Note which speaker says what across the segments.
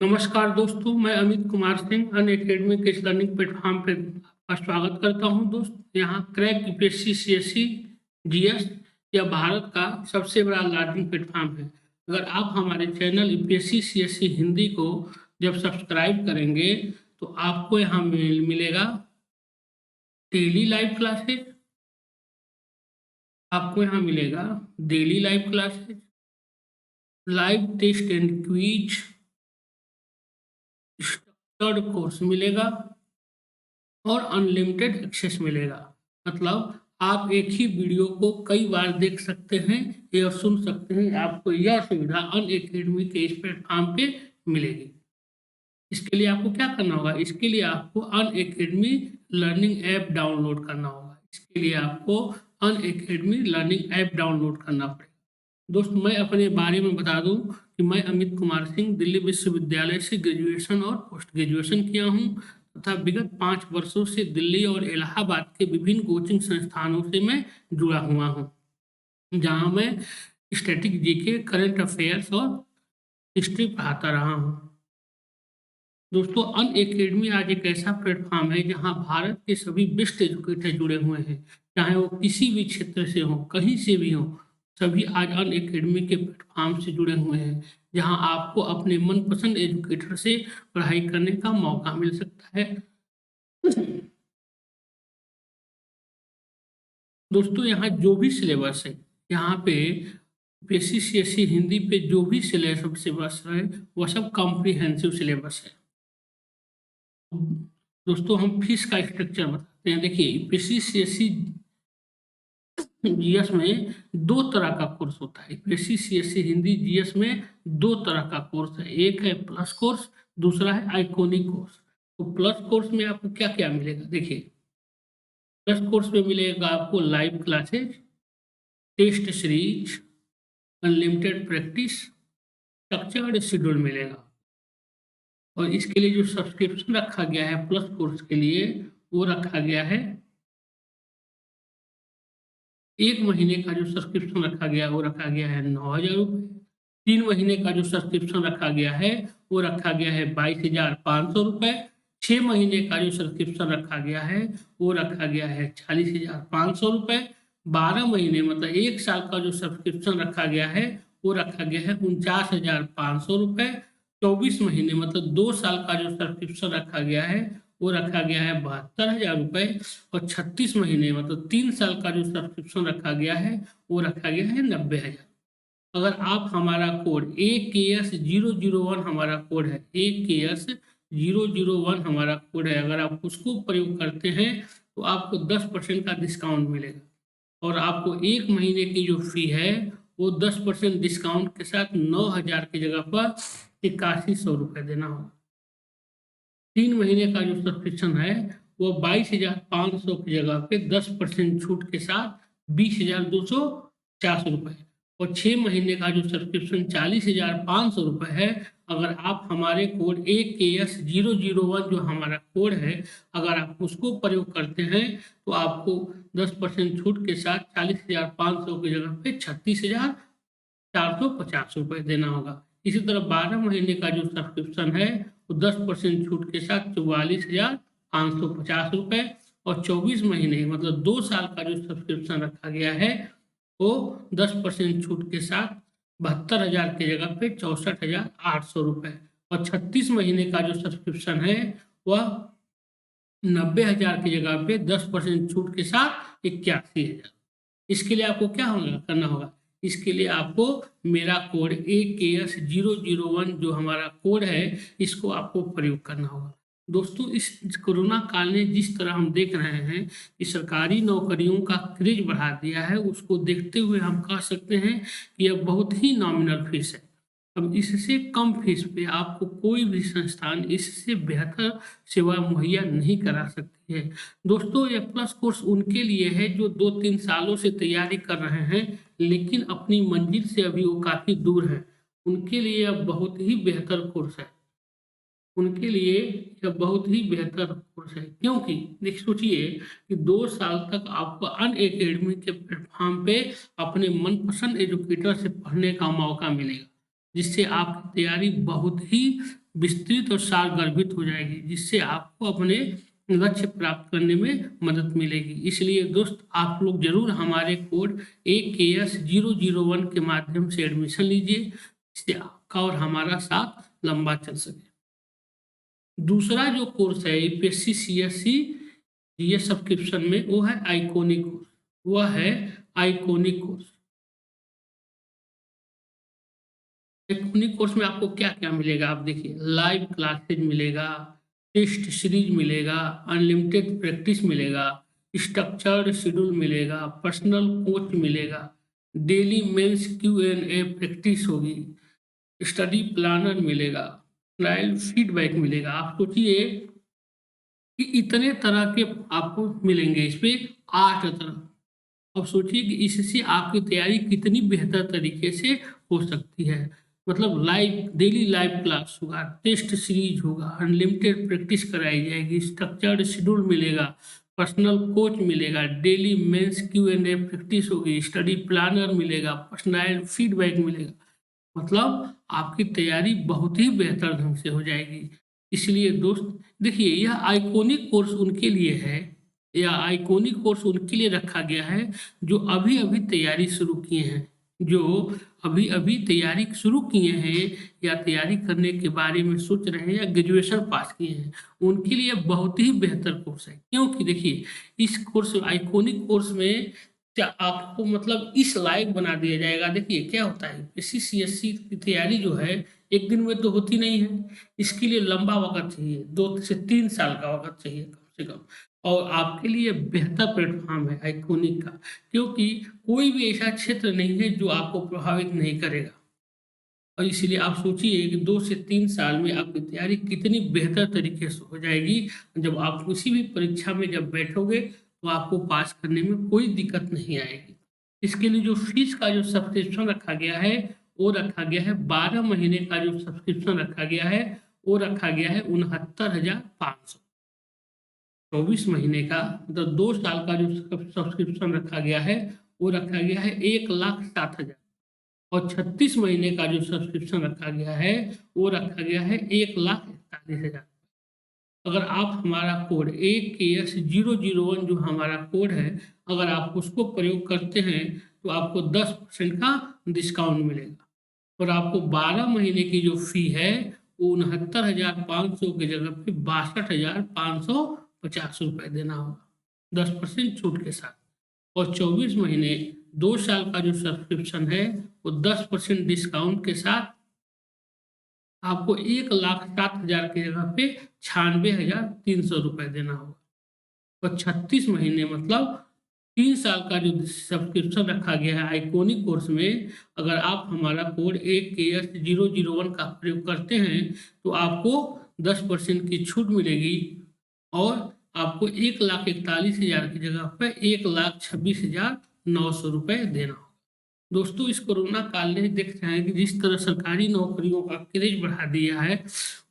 Speaker 1: नमस्कार दोस्तों, मैं अमित कुमार सिंह अन अकेडमी के इस लर्निंग प्लेटफॉर्म पे आपका स्वागत करता हूं। दोस्त, यहाँ क्रैक यूपीएससी सीएससी जीएस यह भारत का सबसे बड़ा लर्निंग प्लेटफॉर्म है। अगर आप हमारे चैनल यूपीएससी सीएससी हिंदी को जब सब्सक्राइब करेंगे तो आपको यहाँ मिलेगा डेली लाइव क्लासेज, आपको यहाँ मिलेगा daily live classes, live test and quiz, structured course मिलेगा और अनलिमिटेड एक्सेस मिलेगा। मतलब आप एक ही वीडियो को कई बार देख सकते हैं या सुन सकते हैं। आपको यह सुविधा अन अकेडमी के इस प्लेटफॉर्म पे मिलेगी। इसके लिए आपको क्या करना होगा? इसके लिए आपको अन अकेडमी लर्निंग ऐप डाउनलोड करना होगा। इसके लिए आपको अन अकेडमी लर्निंग ऐप डाउनलोड करना पड़ेगा। दोस्त, मैं अपने बारे में बता दूं कि मैं अमित कुमार सिंह दिल्ली विश्वविद्यालय से ग्रेजुएशन और पोस्ट ग्रेजुएशन किया हूं तथा विगत 5 वर्षों से दिल्ली और इलाहाबाद के विभिन्न कोचिंग संस्थानों से मैं जुड़ा हुआ हूं, जहां मैं स्टैटिक जीके, करंट अफेयर्स और हिस्ट्री पढ़ाता रहा हूं। दोस्तों, अन अकेडमी आज एक ऐसा प्लेटफॉर्म है जहां भारत के सभी बेस्ट एजुकेटर जुड़े हुए हैं, चाहे वो किसी भी क्षेत्र से हो, कहीं से भी हो। सभी आज अन अकेडमी के प्लेटफॉर्म से जुड़े हुए हैं, जहां आपको अपने मनपसंद एजुकेटर से पढ़ाई करने का मौका मिल सकता है। दोस्तों, यहाँ जो भी सिलेबस है, यहाँ पे यूपीएससी सीएससी हिंदी पे जो भी सिलेबस है वह सब कॉम्प्रिहेंसिव सिलेबस है। दोस्तों, हम फीस का स्ट्रक्चर बताते हैं। देखिए, यूपीएससी सीएससी जीएस में 2 तरह का कोर्स होता है। यूपीएससी सीएससी हिंदी जीएस में 2 तरह का कोर्स है। एक है प्लस कोर्स, दूसरा है आइकॉनिक कोर्स। तो प्लस कोर्स में आपको क्या क्या मिलेगा? देखिए, प्लस कोर्स में मिलेगा आपको live classes, test series, unlimited practice, structured schedule मिलेगा। और इसके लिए जो सब्सक्रिप्शन रखा गया है प्लस कोर्स के लिए, वो रखा गया है 1 महीने का जो सब्सक्रिप्शन रखा गया है वो रखा गया है 9,000 रुपये। 3 महीने का जो सब्सक्रिप्शन रखा गया है वो रखा गया है 22,500 रुपये। 6 महीने का जो सब्सक्रिप्शन रखा गया है वो रखा गया है 40,500 रुपये। 12 महीने मतलब 1 साल का जो सब्सक्रिप्शन रखा गया है वो रखा गया है 49,500 रुपये। 24 महीने मतलब 2 साल का जो सब्सक्रिप्शन रखा गया है वो रखा गया है 72,000 रुपये। और 36 महीने मतलब 3 साल का जो सब्सक्रिप्शन रखा गया है वो रखा गया है 90,000। अगर आप हमारा कोड AKS001 हमारा कोड है, AKS001 हमारा कोड है, अगर आप उसको प्रयोग करते हैं तो आपको 10% का डिस्काउंट मिलेगा। और आपको 1 महीने की जो फी है वो 10% डिस्काउंट के साथ 9,000 की जगह पर 8100 रुपये देना होगा। 3 महीने का जो सब्सक्रिप्शन है वो 22,500 की जगह पे 10% छूट के साथ 20,250 रुपये। और 6 महीने का जो सब्सक्रिप्शन 40,500 रुपये है, अगर आप हमारे कोड AKS001 जो हमारा कोड है, अगर आप उसको प्रयोग करते हैं तो आपको 10% छूट के साथ 40,500 की जगह पे 36,450 रुपये देना होगा। इसी तरह 12 महीने का जो सब्सक्रिप्शन है वो 10% छूट के साथ 44,550 रुपये। और 24 महीने मतलब 2 साल का जो सब्सक्रिप्शन रखा गया है वो 10% छूट के साथ 72,000 की जगह पे 64,800 रुपये। और 36 महीने का जो सब्सक्रिप्शन है वह 90,000 की जगह पे 10% छूट के साथ 81,000। इसके लिए आपको क्या करना होगा? इसके लिए आपको मेरा कोड AKS001 जो हमारा कोड है इसको आपको प्रयोग करना होगा। दोस्तों, इस कोरोना काल में जिस तरह हम देख रहे हैं कि सरकारी नौकरियों का क्रेज बढ़ा दिया है, उसको देखते हुए हम कह सकते हैं कि यह बहुत ही नॉमिनल फीस है। अब इससे कम फीस पे आपको कोई भी संस्थान इससे बेहतर सेवा मुहैया नहीं करा सकती है। दोस्तों, यह प्लस कोर्स उनके लिए है जो 2-3 सालों से तैयारी कर रहे हैं लेकिन अपनी मंजिल से अभी वो काफ़ी दूर है। उनके लिए यह बहुत ही बेहतर कोर्स है। उनके लिए यह बहुत ही बेहतर कोर्स है, क्योंकि देखिए, सोचिए कि 2 साल तक आपको अन अकेडमी के प्लेटफॉर्म पे अपने मनपसंद एजुकेटर से पढ़ने का मौका मिलेगा, जिससे आपकी तैयारी बहुत ही विस्तृत और सारगर्भित हो जाएगी, जिससे आपको अपने लक्ष्य प्राप्त करने में मदद मिलेगी। इसलिए दोस्त आप लोग जरूर हमारे कोड AKS001 के माध्यम से एडमिशन लीजिए, जिससे आपका और हमारा साथ लंबा चल सके। दूसरा जो कोर्स है यूपीएससी CSC ये सब्सक्रिप्शन में, वो है आइकोनिक कोर्स। वह है आइकोनिक कोर्स। आइकोनिक कोर्स में आपको क्या क्या मिलेगा, आप देखिए, लाइव क्लासेज मिलेगा, टेस्ट सीरीज मिलेगा, अनलिमिटेड प्रैक्टिस मिलेगा, स्ट्रक्चर्ड शेड्यूल मिलेगा, पर्सनल कोच मिलेगा, डेली मेंस Q&A प्रैक्टिस होगी, स्टडी प्लानर मिलेगा, ट्रायल फीडबैक मिलेगा। आप सोचिए कि इतने तरह के आपको मिलेंगे, इस पे 8 तरह। अब सोचिए कि इससे आपकी तैयारी कितनी बेहतर तरीके से हो सकती है। मतलब लाइव डेली लाइव क्लास होगा, टेस्ट सीरीज होगा, अनलिमिटेड प्रैक्टिस कराई जाएगी, स्ट्रक्चर्ड शेड्यूल मिलेगा, पर्सनल कोच मिलेगा, डेली मेंस Q&A प्रैक्टिस होगी, स्टडी प्लानर मिलेगा, पर्सनल फीडबैक मिलेगा। मतलब आपकी तैयारी बहुत ही बेहतर ढंग से हो जाएगी। इसलिए दोस्त देखिए, यह आइकोनिक कोर्स उनके लिए है, या आइकोनिक कोर्स उनके लिए रखा गया है जो अभी अभी तैयारी शुरू किए हैं, जो अभी अभी तैयारी शुरू किए हैं या तैयारी करने के बारे में सोच रहे हैं या ग्रेजुएशन पास किए हैं, उनके लिए बहुत ही बेहतर कोर्स है। क्योंकि देखिए, इस कोर्स आइकोनिक कोर्स में क्या आपको मतलब इस लायक बना दिया जाएगा। देखिए क्या होता है, CSC की तैयारी जो है एक दिन में तो होती नहीं है, इसके लिए लंबा वक्त चाहिए, 2 से 3 साल का वक्त चाहिए कम से कम। और आपके लिए बेहतर प्लेटफॉर्म है आइकोनिक का, क्योंकि कोई भी ऐसा क्षेत्र नहीं है जो आपको प्रभावित नहीं करेगा। और इसलिए आप सोचिए कि 2 से 3 साल में आपकी तैयारी कितनी बेहतर तरीके से हो जाएगी। जब आप किसी भी परीक्षा में जब बैठोगे तो आपको पास करने में कोई दिक्कत नहीं आएगी। इसके लिए जो फीस का जो सब्सक्रिप्शन रखा गया है, वो रखा गया है 12 महीने का जो सब्सक्रिप्शन रखा गया है, वो रखा गया है 69,500। 24 महीने का मतलब 2 साल का जो सब्सक्रिप्शन रखा गया है, वो रखा गया है 1,07,000। और 36 महीने का जो सब्सक्रिप्शन रखा गया है, वो रखा गया है 1,41,000। अगर आप हमारा कोड AKS001 जो हमारा कोड है, अगर आप उसको प्रयोग करते हैं तो आपको 10% का डिस्काउंट मिलेगा। और आपको 12 महीने की जो फी है वो 69,500 की जगह पे 62,550 रुपये देना होगा 10% छूट के साथ। और 24 महीने 2 साल का जो सब्सक्रिप्शन है वो 10% डिस्काउंट के साथ आपको 1,07,000 की जगह पे 96,300 रुपये देना होगा। और 36 महीने मतलब 3 साल का जो सब्सक्रिप्शन रखा गया है आइकोनिक कोर्स में, अगर आप हमारा कोड AKS001 का प्रयोग करते हैं तो आपको 10% की छूट मिलेगी और आपको 1,41,000 की जगह पर 1,26,900 रुपये देना होगा। दोस्तों, इस कोरोना काल ने देख रहे हैं कि जिस तरह सरकारी नौकरियों का क्रेज बढ़ा दिया है,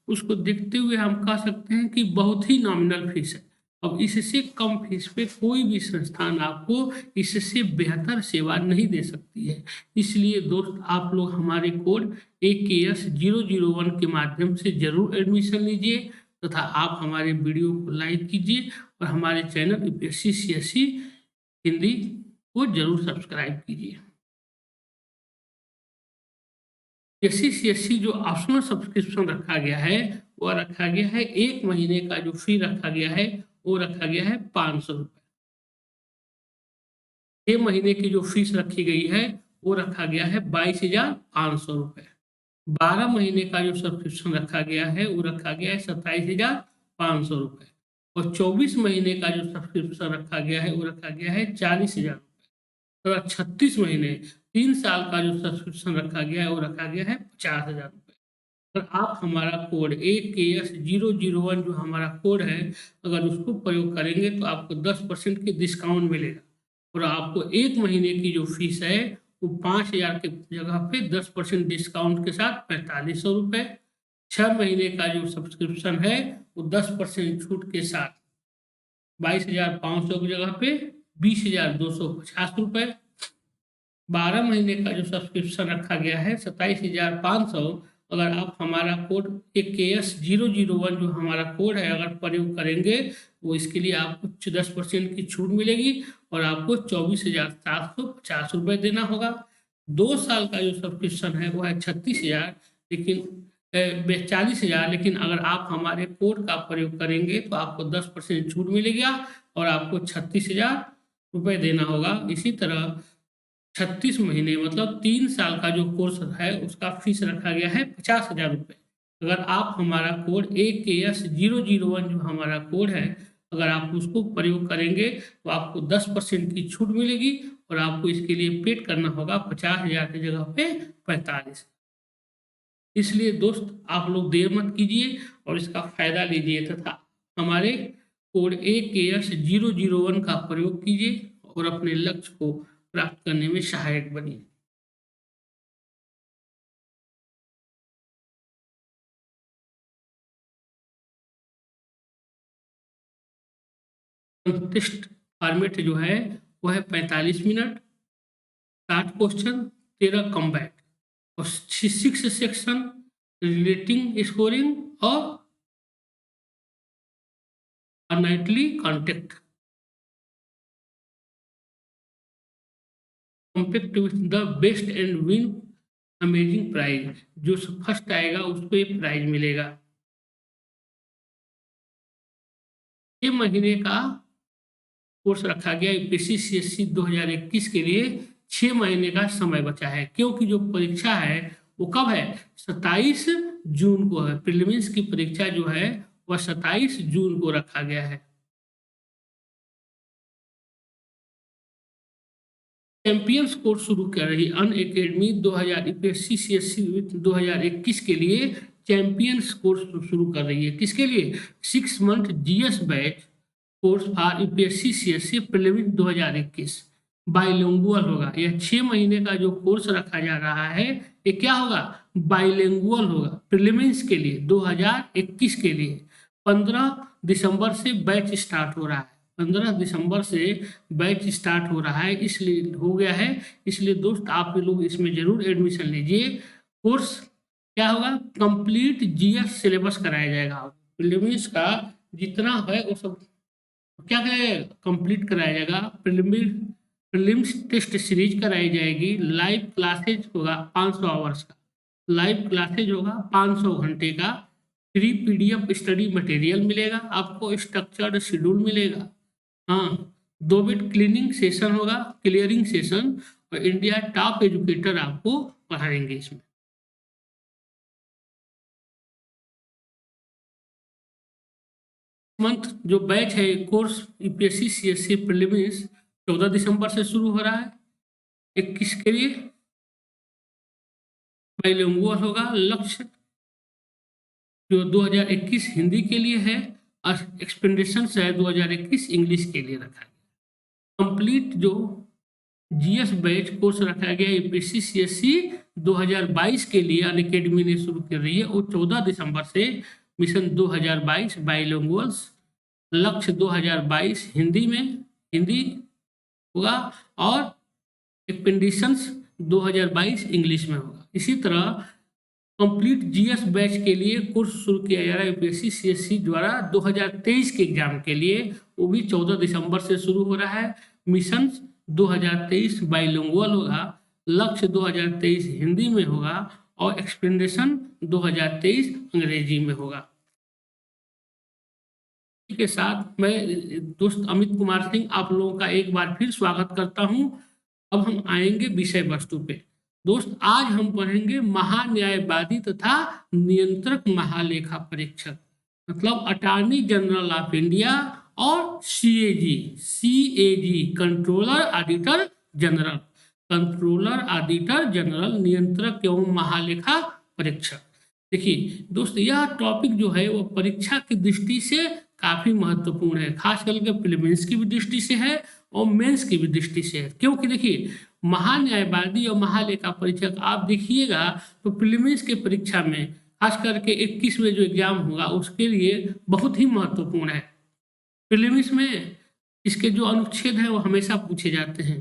Speaker 1: उसको देखते हुए हम कह सकते हैं कि बहुत ही नॉमिनल फीस है। अब इससे कम फीस पे कोई भी संस्थान आपको इससे बेहतर सेवा नहीं दे सकती है। इसलिए दोस्त, आप लोग हमारे कोड AKS001 के माध्यम से जरूर एडमिशन लीजिए तथा आप हमारे वीडियो को लाइक कीजिए और हमारे चैनल UPSC CSC हिंदी को जरूर सब्सक्राइब कीजिए। CSC जो ऑप्शनल सब्सक्रिप्शन रखा गया है, वह रखा गया है 1 महीने का जो फी रखा गया है वो रखा गया है 500 रुपये। 6 महीने की जो फीस रखी गई है वो रखा गया है 22,500 रुपये। 12 महीने का जो सब्सक्रिप्शन रखा गया है वो रखा गया है 27,500 रुपये। और 24 महीने का जो सब्सक्रिप्शन रखा गया है वो रखा गया है 40,000 रुपये। और 36 महीने 3 साल का जो सब्सक्रिप्शन रखा गया है वो रखा गया है 50,000 रुपये। अगर आप हमारा कोड AKS001 जो हमारा कोड है, अगर उसको प्रयोग करेंगे तो आपको 10% की डिस्काउंट मिलेगा और आपको 1 महीने की जो फीस है वो 5,000 के जगह पे 10% डिस्काउंट के साथ 4,500 रुपये। 6 महीने का जो सब्सक्रिप्शन है वो 10% छूट के साथ 22,500 की जगह पे 20,250 रुपये। 12 महीने का जो सब्सक्रिप्शन रखा गया है 27,500 अगर आप हमारा कोड AKS001 जो हमारा कोड है अगर प्रयोग करेंगे तो इसके लिए आपको 10% की छूट मिलेगी और आपको 24,750 रुपये देना होगा। 2 साल का जो सब्सक्रिप्शन है वो है 36,000, लेकिन 40,000, लेकिन अगर आप हमारे कोड का प्रयोग करेंगे तो आपको 10% छूट मिलेगा और आपको 36,000 रुपये देना होगा। इसी तरह 36 महीने मतलब 3 साल का जो कोर्स है उसका फीस रखा गया है 50,000 रुपये। अगर आप हमारा कोड AKS001 जो हमारा कोड है अगर आप उसको प्रयोग करेंगे तो आपको 10% की छूट मिलेगी और आपको इसके लिए पेड करना होगा 50,000 की जगह पे 45। इसलिए दोस्त आप लोग देर मत कीजिए और इसका फायदा लीजिए तथा हमारे कोड AKS001 का प्रयोग कीजिए और अपने लक्ष्य को प्राप्त करने में सहायक बनिए। टेस्ट फॉर्मेट जो है वो है 45 मिनट, 60 क्वेश्चन, 13 कॉम्बैट और 6 सेक्शन रिलेटिंग स्कोरिंग और nightly contact compact with the best and win amazing prize. जो फर्स्ट आएगा उसको ये प्राइज मिलेगा। 6 महीने का कोर्स रखा गया यूपीएससी CSC 2021 के लिए। 6 महीने का समय बचा है क्योंकि जो परीक्षा है वो कब है, 27 जून को है। प्रीलिम्स की परीक्षा जो है वह 27 जून को रखा गया है। चैंपियंस कोर्स शुरू कर रही अनअकैडमी 2000 यूपीएससी CSC 2021 के लिए चैंपियंस कोर्स शुरू कर रही है। किसके लिए, 6 month GS batch course for UPSC CSC prelims 2021 bilingual होगा। यह 6 महीने का जो कोर्स रखा जा रहा है ये क्या होगा, बाइलिंगुअल होगा। प्रीलिम्स के लिए 2021 के लिए 15 दिसंबर से बैच स्टार्ट हो रहा है। 15 दिसंबर से बैच स्टार्ट हो रहा है, इसलिए हो गया है। इसलिए दोस्त आप लोग इसमें जरूर एडमिशन लीजिए। कोर्स क्या होगा, कंप्लीट GS सिलेबस कराया जाएगा। प्रीलिम्स का जितना है वो सब क्या करेगा, कंप्लीट कराया जाएगा। प्रीलिम्स टेस्ट सीरीज कराई जाएगी। लाइव क्लासेज होगा 500 आवर्स का, लाइव क्लासेज होगा 500 घंटे का। फ्री PDF स्टडी मटेरियल मिलेगा आपको, स्ट्रक्चर्ड शेड्यूल मिलेगा। हाँ, 2 बिट क्लीनिंग सेशन होगा, क्लियरिंग सेशन, और इंडिया टॉप एजुकेटर आपको पढ़ाएंगे इसमें। मंथ जो बैच है कोर्स यूपीएससी CSC प्रीलिम्स 14 दिसंबर से शुरू हो रहा है। 21 के लिए बाइलिंगुअल होगा। लक्ष्य जो 2021 हिंदी के लिए है और एक्सपेंडिशन है 2021 इंग्लिश के लिए रखा गया। कंप्लीट जो GS बैच कोर्स रखा गया यूपीएससी CSC 2022 के लिए अनअकैडमी ने शुरू कर रही है। वो 14 दिसंबर से मिशन 2022 बाइलिंगुअल्स, लक्ष्य 2022 हिंदी में हिंदी होगा और एक्सपेंडिशंस 2022 इंग्लिश में होगा। इसी तरह कंप्लीट GS बैच के लिए कोर्स शुरू किया जा रहा है यूपीएससी CSC द्वारा 2023 के एग्जाम के लिए। वो भी 14 दिसंबर से शुरू हो रहा है। मिशन 2023 बाइलिंगुअल होगा, लक्ष्य 2023 हिंदी में होगा और एक्सपेंडिशन 2023 अंग्रेजी में होगा। के साथ मैं दोस्त अमित कुमार सिंह आप लोगों का एक बार फिर स्वागत करता हूं। अब हम आएंगे विषय वस्तु पे। दोस्त आज हम पढ़ेंगे महान्यायवादी तथा नियंत्रक महालेखा परीक्षक, मतलब अटॉर्नी जनरल ऑफ इंडिया और CAG controller auditor general, controller auditor general, नियंत्रक एवं महालेखा परीक्षक। देखिए दोस्त यह टॉपिक जो है वो परीक्षा की दृष्टि से काफी महत्वपूर्ण है, खास करके प्रीलिम्स की भी दृष्टि से है और मेंस की भी दृष्टि से है। क्योंकि देखिए महान्यायवादी और महालेखा परीक्षक आप देखिएगा तो प्रीलिम्स के परीक्षा में खास करके 21 में जो एग्जाम होगा उसके लिए बहुत ही महत्वपूर्ण है। प्रीलिम्स में इसके जो अनुच्छेद है वो हमेशा पूछे जाते हैं,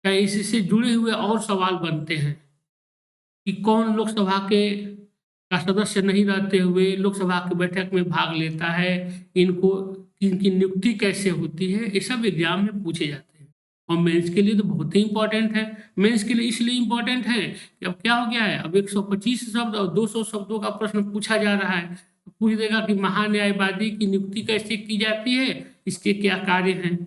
Speaker 1: क्या इससे जुड़े हुए और सवाल बनते हैं कि कौन लोकसभा के का सदस्य नहीं रहते हुए लोकसभा की बैठक में भाग लेता है, इनको इनकी नियुक्ति कैसे होती है, ये सब एग्जाम में पूछे जाते हैं। और मेंस के लिए तो बहुत ही इंपॉर्टेंट है। मेंस के लिए इसलिए इंपॉर्टेंट है कि अब क्या हो गया है, अब 125 शब्द और 200 शब्दों का प्रश्न पूछा जा रहा है। तो पूछ देगा कि महान्यायवादी की नियुक्ति कैसे की जाती है, इसके क्या कार्य हैं,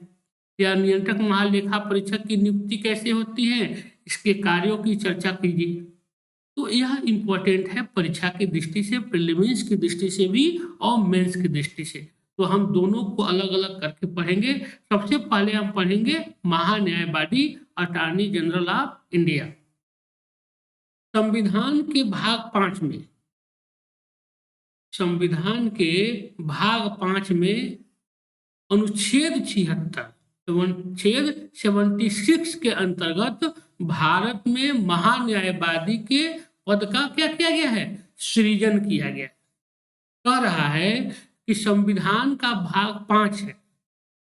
Speaker 1: या नियंत्रक महालेखा परीक्षक की नियुक्ति कैसे होती है, इसके कार्यों की चर्चा कीजिए। तो यह इंपॉर्टेंट है परीक्षा की दृष्टि से, प्रीलिम्स की दृष्टि से भी और मेंस की दृष्टि से। तो हम दोनों को अलग अलग करके पढ़ेंगे। सबसे पहले हम पढ़ेंगे महान्यायवादी, अटॉर्नी जनरल ऑफ इंडिया। संविधान के भाग 5 में, संविधान के भाग 5 में अनुच्छेद 76, अनुच्छेद 76 के अंतर्गत भारत में महान्यायवादी के पद का क्या किया गया है, सृजन किया गया। कह रहा है कि संविधान का भाग 5 है,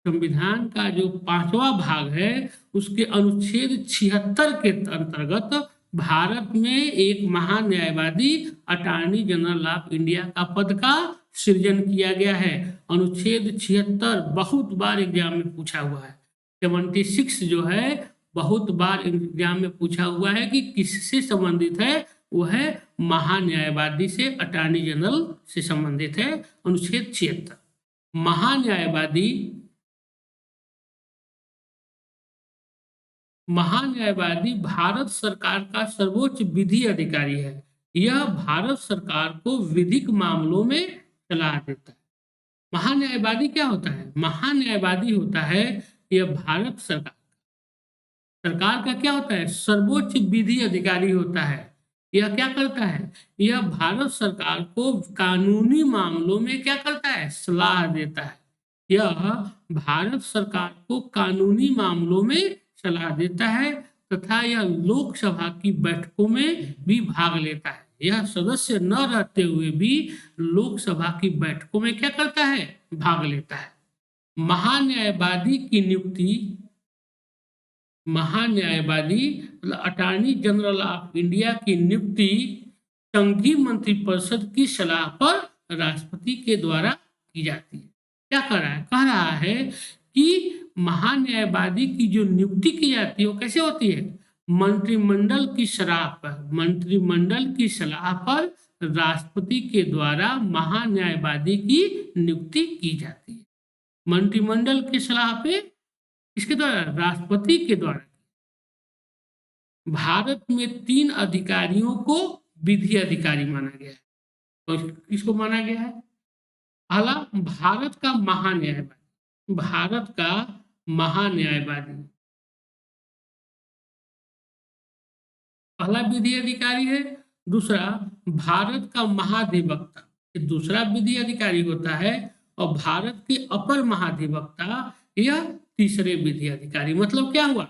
Speaker 1: संविधान का जो 5वां भाग है उसके अनुच्छेद 76 के अंतर्गत भारत में एक महान्यायवादी, अटॉर्नी जनरल ऑफ इंडिया का पद का सृजन किया गया है। अनुच्छेद 76 बहुत बार एग्जाम में पूछा हुआ है। 76 जो है बहुत बार एग्जाम में पूछा हुआ है कि किससे संबंधित है, वो है महान्यायवादी से, अटॉर्नी जनरल से संबंधित है। अनुच्छेद 76 महान्यायवादी, महान्यायवादी भारत सरकार का सर्वोच्च विधि अधिकारी है। यह भारत सरकार को विधिक मामलों में सलाह देता है। महान्यायवादी क्या होता है, महान्यायवादी होता है यह भारत सरकार, सरकार का क्या होता है, सर्वोच्च विधि अधिकारी होता है। यह क्या करता है, यह भारत सरकार को कानूनी मामलों में क्या करता है, सलाह देता है। यह भारत सरकार को कानूनी मामलों में सलाह देता है तथा यह लोकसभा की बैठकों में भी भाग लेता है। यह सदस्य न रहते हुए भी लोकसभा की बैठकों में क्या करता है, भाग लेता है। महान्यायवादी की नियुक्ति, महान्यायवादी मतलब अटॉर्नी जनरल ऑफ इंडिया की नियुक्ति संघीय मंत्रिपरिषद की सलाह पर राष्ट्रपति के द्वारा की जाती है। क्या कर रहा है, कह रहा है कि महान्यायवादी की जो नियुक्ति की जाती है वो कैसे होती है, मंत्रिमंडल की सलाह पर, मंत्रिमंडल की सलाह पर राष्ट्रपति के द्वारा महान्यायवादी की नियुक्ति की जाती है। मंत्रिमंडल की सलाह पे, इसके द्वारा, राष्ट्रपति के द्वारा। भारत में 3 अधिकारियों को विधि अधिकारी माना गया है। तो किसको माना गया है, पहला भारत का महान्यायवादी, भारत का महान्यायवादी पहला विधि अधिकारी है। दूसरा भारत का महाधिवक्ता, दूसरा विधि अधिकारी होता है। और भारत के अपर महाधिवक्ता यह तीसरे विधि अधिकारी। मतलब क्या हुआ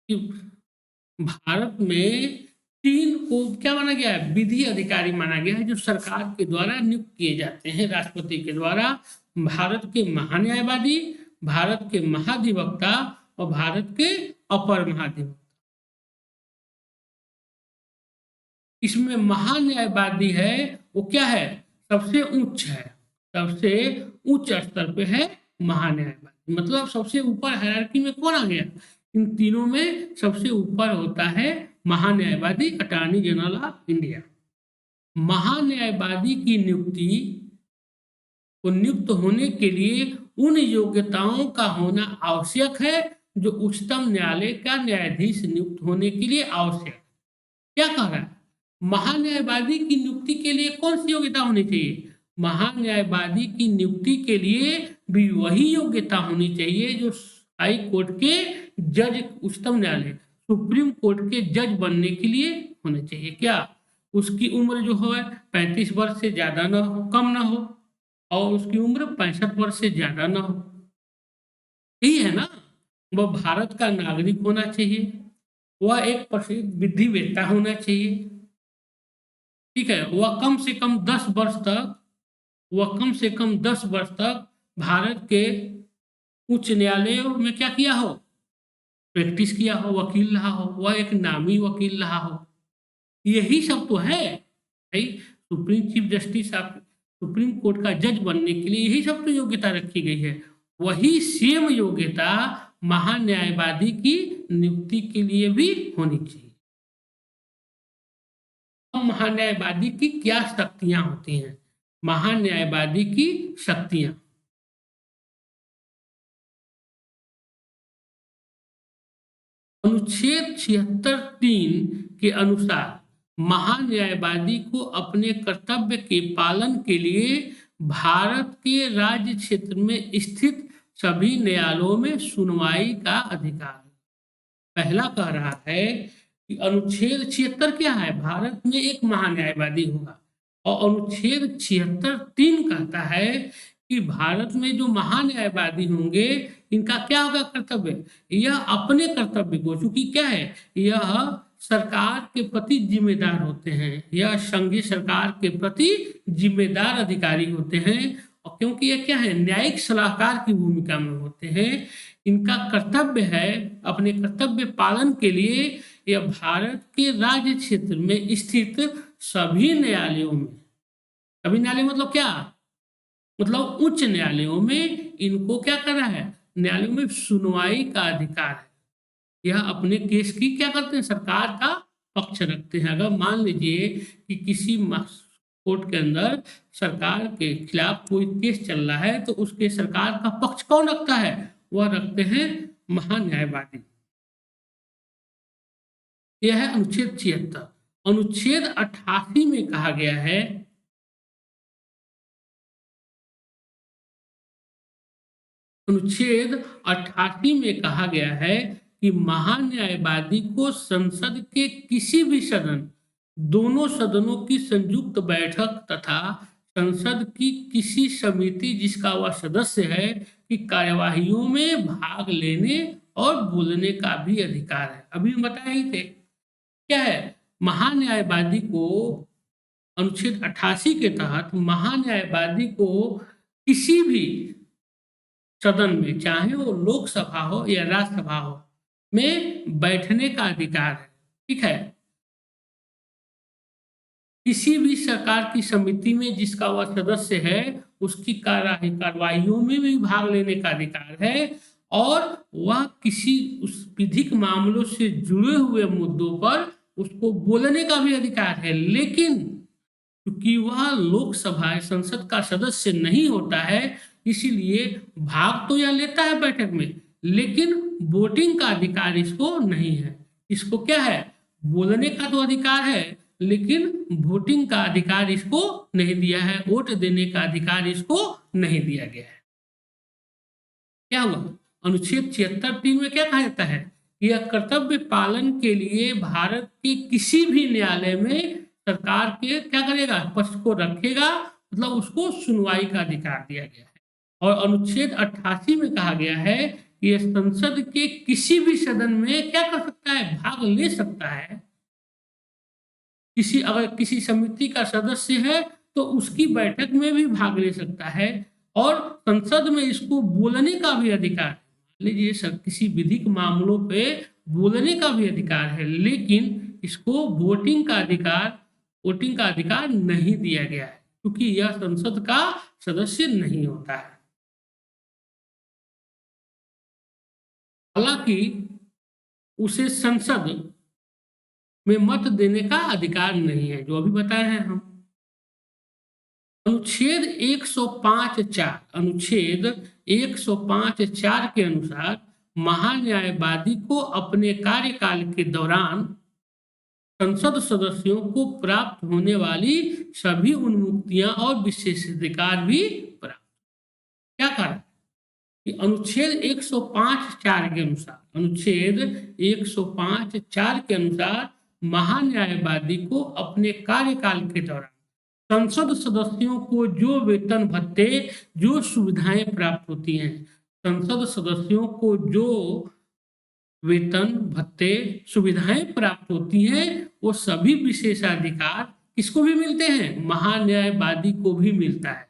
Speaker 1: कि भारत में 3 को क्या माना गया है, विधि अधिकारी माना गया है, जो सरकार के द्वारा नियुक्त किए जाते हैं राष्ट्रपति के द्वारा। भारत के महान्यायवादी, भारत के महाधिवक्ता और भारत के अपर महाधिवक्ता। इसमें महान्यायवादी है वो क्या है, सबसे उच्च है, सबसे उच्च स्तर पे है महान्यायवादी। मतलब सबसे ऊपर हायरार्की में कौन आ गया, इन तीनों में सबसे ऊपर होता है महान्यायवादी, अटॉर्नी जनरल ऑफ इंडिया। महान्यायवादी की नियुक्ति को नियुक्त होने के लिए उन योग्यताओं का होना आवश्यक है जो उच्चतम न्यायालय का न्यायाधीश नियुक्त होने के लिए आवश्यक। क्या कह रहा है, महान्यायवादी की नियुक्ति के लिए कौन सी योग्यता होनी चाहिए, महान्यायवादी की नियुक्ति के लिए भी वही योग्यता होनी चाहिए जो हाई कोर्ट के जज, उच्चतम न्यायालय सुप्रीम कोर्ट के जज बनने के लिए होने चाहिए। क्या, उसकी उम्र जो है 35 वर्ष से ज्यादा न हो, कम न हो, और उसकी उम्र 65 वर्ष से ज्यादा न हो। यही है ना, वह भारत का नागरिक होना चाहिए, वह एक प्रसिद्ध विधिवेत्ता होना चाहिए, ठीक है, वह कम से कम 10 वर्ष तक, वह कम से कम 10 वर्ष तक भारत के उच्च न्यायालयों में क्या किया हो, प्रैक्टिस किया हो, वकील रहा हो, वह एक नामी वकील रहा हो। यही सब तो है। भाई सुप्रीम चीफ जस्टिस आप सुप्रीम कोर्ट का जज बनने के लिए यही सब तो योग्यता रखी गई है। वही सेम योग्यता महान्यायवादी की नियुक्ति के लिए भी होनी चाहिए। महान्यायवादी की क्या शक्तियां होती हैं? महान्यायवादी की शक्तियां, अनुच्छेद 76(3) के अनुसार महान्यायवादी को अपने कर्तव्य के पालन के लिए भारत के राज्य क्षेत्र में स्थित सभी न्यायालयों में सुनवाई का अधिकार है। पहला कह रहा है कि अनुच्छेद 76 क्या है? भारत में एक महान्यायवादी होगा। और अनुच्छेद 76(3) कहता है कि भारत में जो महान्यायवादी होंगे इनका क्या होगा कर्तव्य? यह अपने कर्तव्य को, चूंकि क्या है, यह सरकार के प्रति जिम्मेदार होते हैं, यह संघीय सरकार के प्रति जिम्मेदार अधिकारी होते हैं। और क्योंकि यह क्या है, न्यायिक सलाहकार की भूमिका में होते हैं, इनका कर्तव्य है अपने कर्तव्य पालन के लिए यह भारत के राज्य क्षेत्र में स्थित सभी न्यायालयों में, सभी न्यायालय मतलब क्या, मतलब उच्च न्यायालयों में इनको क्या करना है, न्यायालयों में सुनवाई का अधिकार है। यह अपने केस की क्या करते हैं, सरकार का पक्ष रखते हैं। अगर मान लीजिए कि किसी कोर्ट के अंदर सरकार के खिलाफ कोई केस चल रहा है तो उसके सरकार का पक्ष कौन रखता है? वह रखते हैं महान्यायवादी। यह है अनुच्छेद 76। अनुच्छेद 88 में कहा गया है अनुच्छेद 88 में कहा गया है कि महान्यायवादी को संसद के किसी भी सदन, दोनों सदनों की संयुक्त बैठक तथा संसद की किसी समिति जिसका वह सदस्य है की कार्यवाहियों में भाग लेने और बोलने का भी अधिकार है। अभी हम बताए ही थे क्या है, महान्यायवादी को अनुच्छेद 88 के तहत महान्यायवादी को किसी भी सदन में, चाहे वो लोकसभा हो या राज्यसभा हो, में बैठने का अधिकार है। ठीक है, किसी भी सरकार की समिति में जिसका वह सदस्य है उसकी कार्यवाहियों में भी भाग लेने का अधिकार है और वह किसी उस विधिक मामलों से जुड़े हुए मुद्दों पर उसको बोलने का भी अधिकार है। लेकिन क्योंकि वह लोकसभा संसद का सदस्य नहीं होता है इसीलिए भाग तो यह लेता है बैठक में, लेकिन वोटिंग का अधिकार इसको नहीं है। इसको क्या है, बोलने का तो अधिकार है लेकिन वोटिंग का अधिकार इसको नहीं दिया है, वोट देने का अधिकार इसको नहीं दिया गया है। क्या हुआ, अनुच्छेद 76(3) में क्या कहा जाता है, यह कर्तव्य पालन के लिए भारत के किसी भी न्यायालय में सरकार के क्या करेगा, पक्ष को रखेगा, मतलब उसको सुनवाई का अधिकार दिया गया है। और अनुच्छेद 88 में कहा गया है कि यह संसद के किसी भी सदन में क्या कर सकता है, भाग ले सकता है। अगर किसी समिति का सदस्य है तो उसकी बैठक में भी भाग ले सकता है और संसद में इसको बोलने का भी अधिकार, लीजिए सर किसी विधिक मामलों पे बोलने का भी अधिकार है, लेकिन इसको वोटिंग का अधिकार नहीं दिया गया है क्योंकि यह संसद का सदस्य नहीं होता है। हालांकि उसे संसद में मत देने का अधिकार नहीं है, जो अभी बताए हैं हम। अनुच्छेद 105(4) के अनुसार महान्यायवादी को अपने कार्यकाल के दौरान संसद सदस्यों को प्राप्त होने वाली सभी उन्मुक्तियां और विशेषाधिकार भी प्राप्त। क्या कारण कि अनुच्छेद 105(4) के अनुसार महान्यायवादी को अपने कार्यकाल के दौरान संसद सदस्यों को जो वेतन भत्ते, जो सुविधाएं प्राप्त होती हैं, संसद सदस्यों को जो वेतन भत्ते सुविधाएं प्राप्त होती हैं वो सभी विशेषाधिकार किसको भी मिलते हैं, महान्यायवादी को भी मिलता है।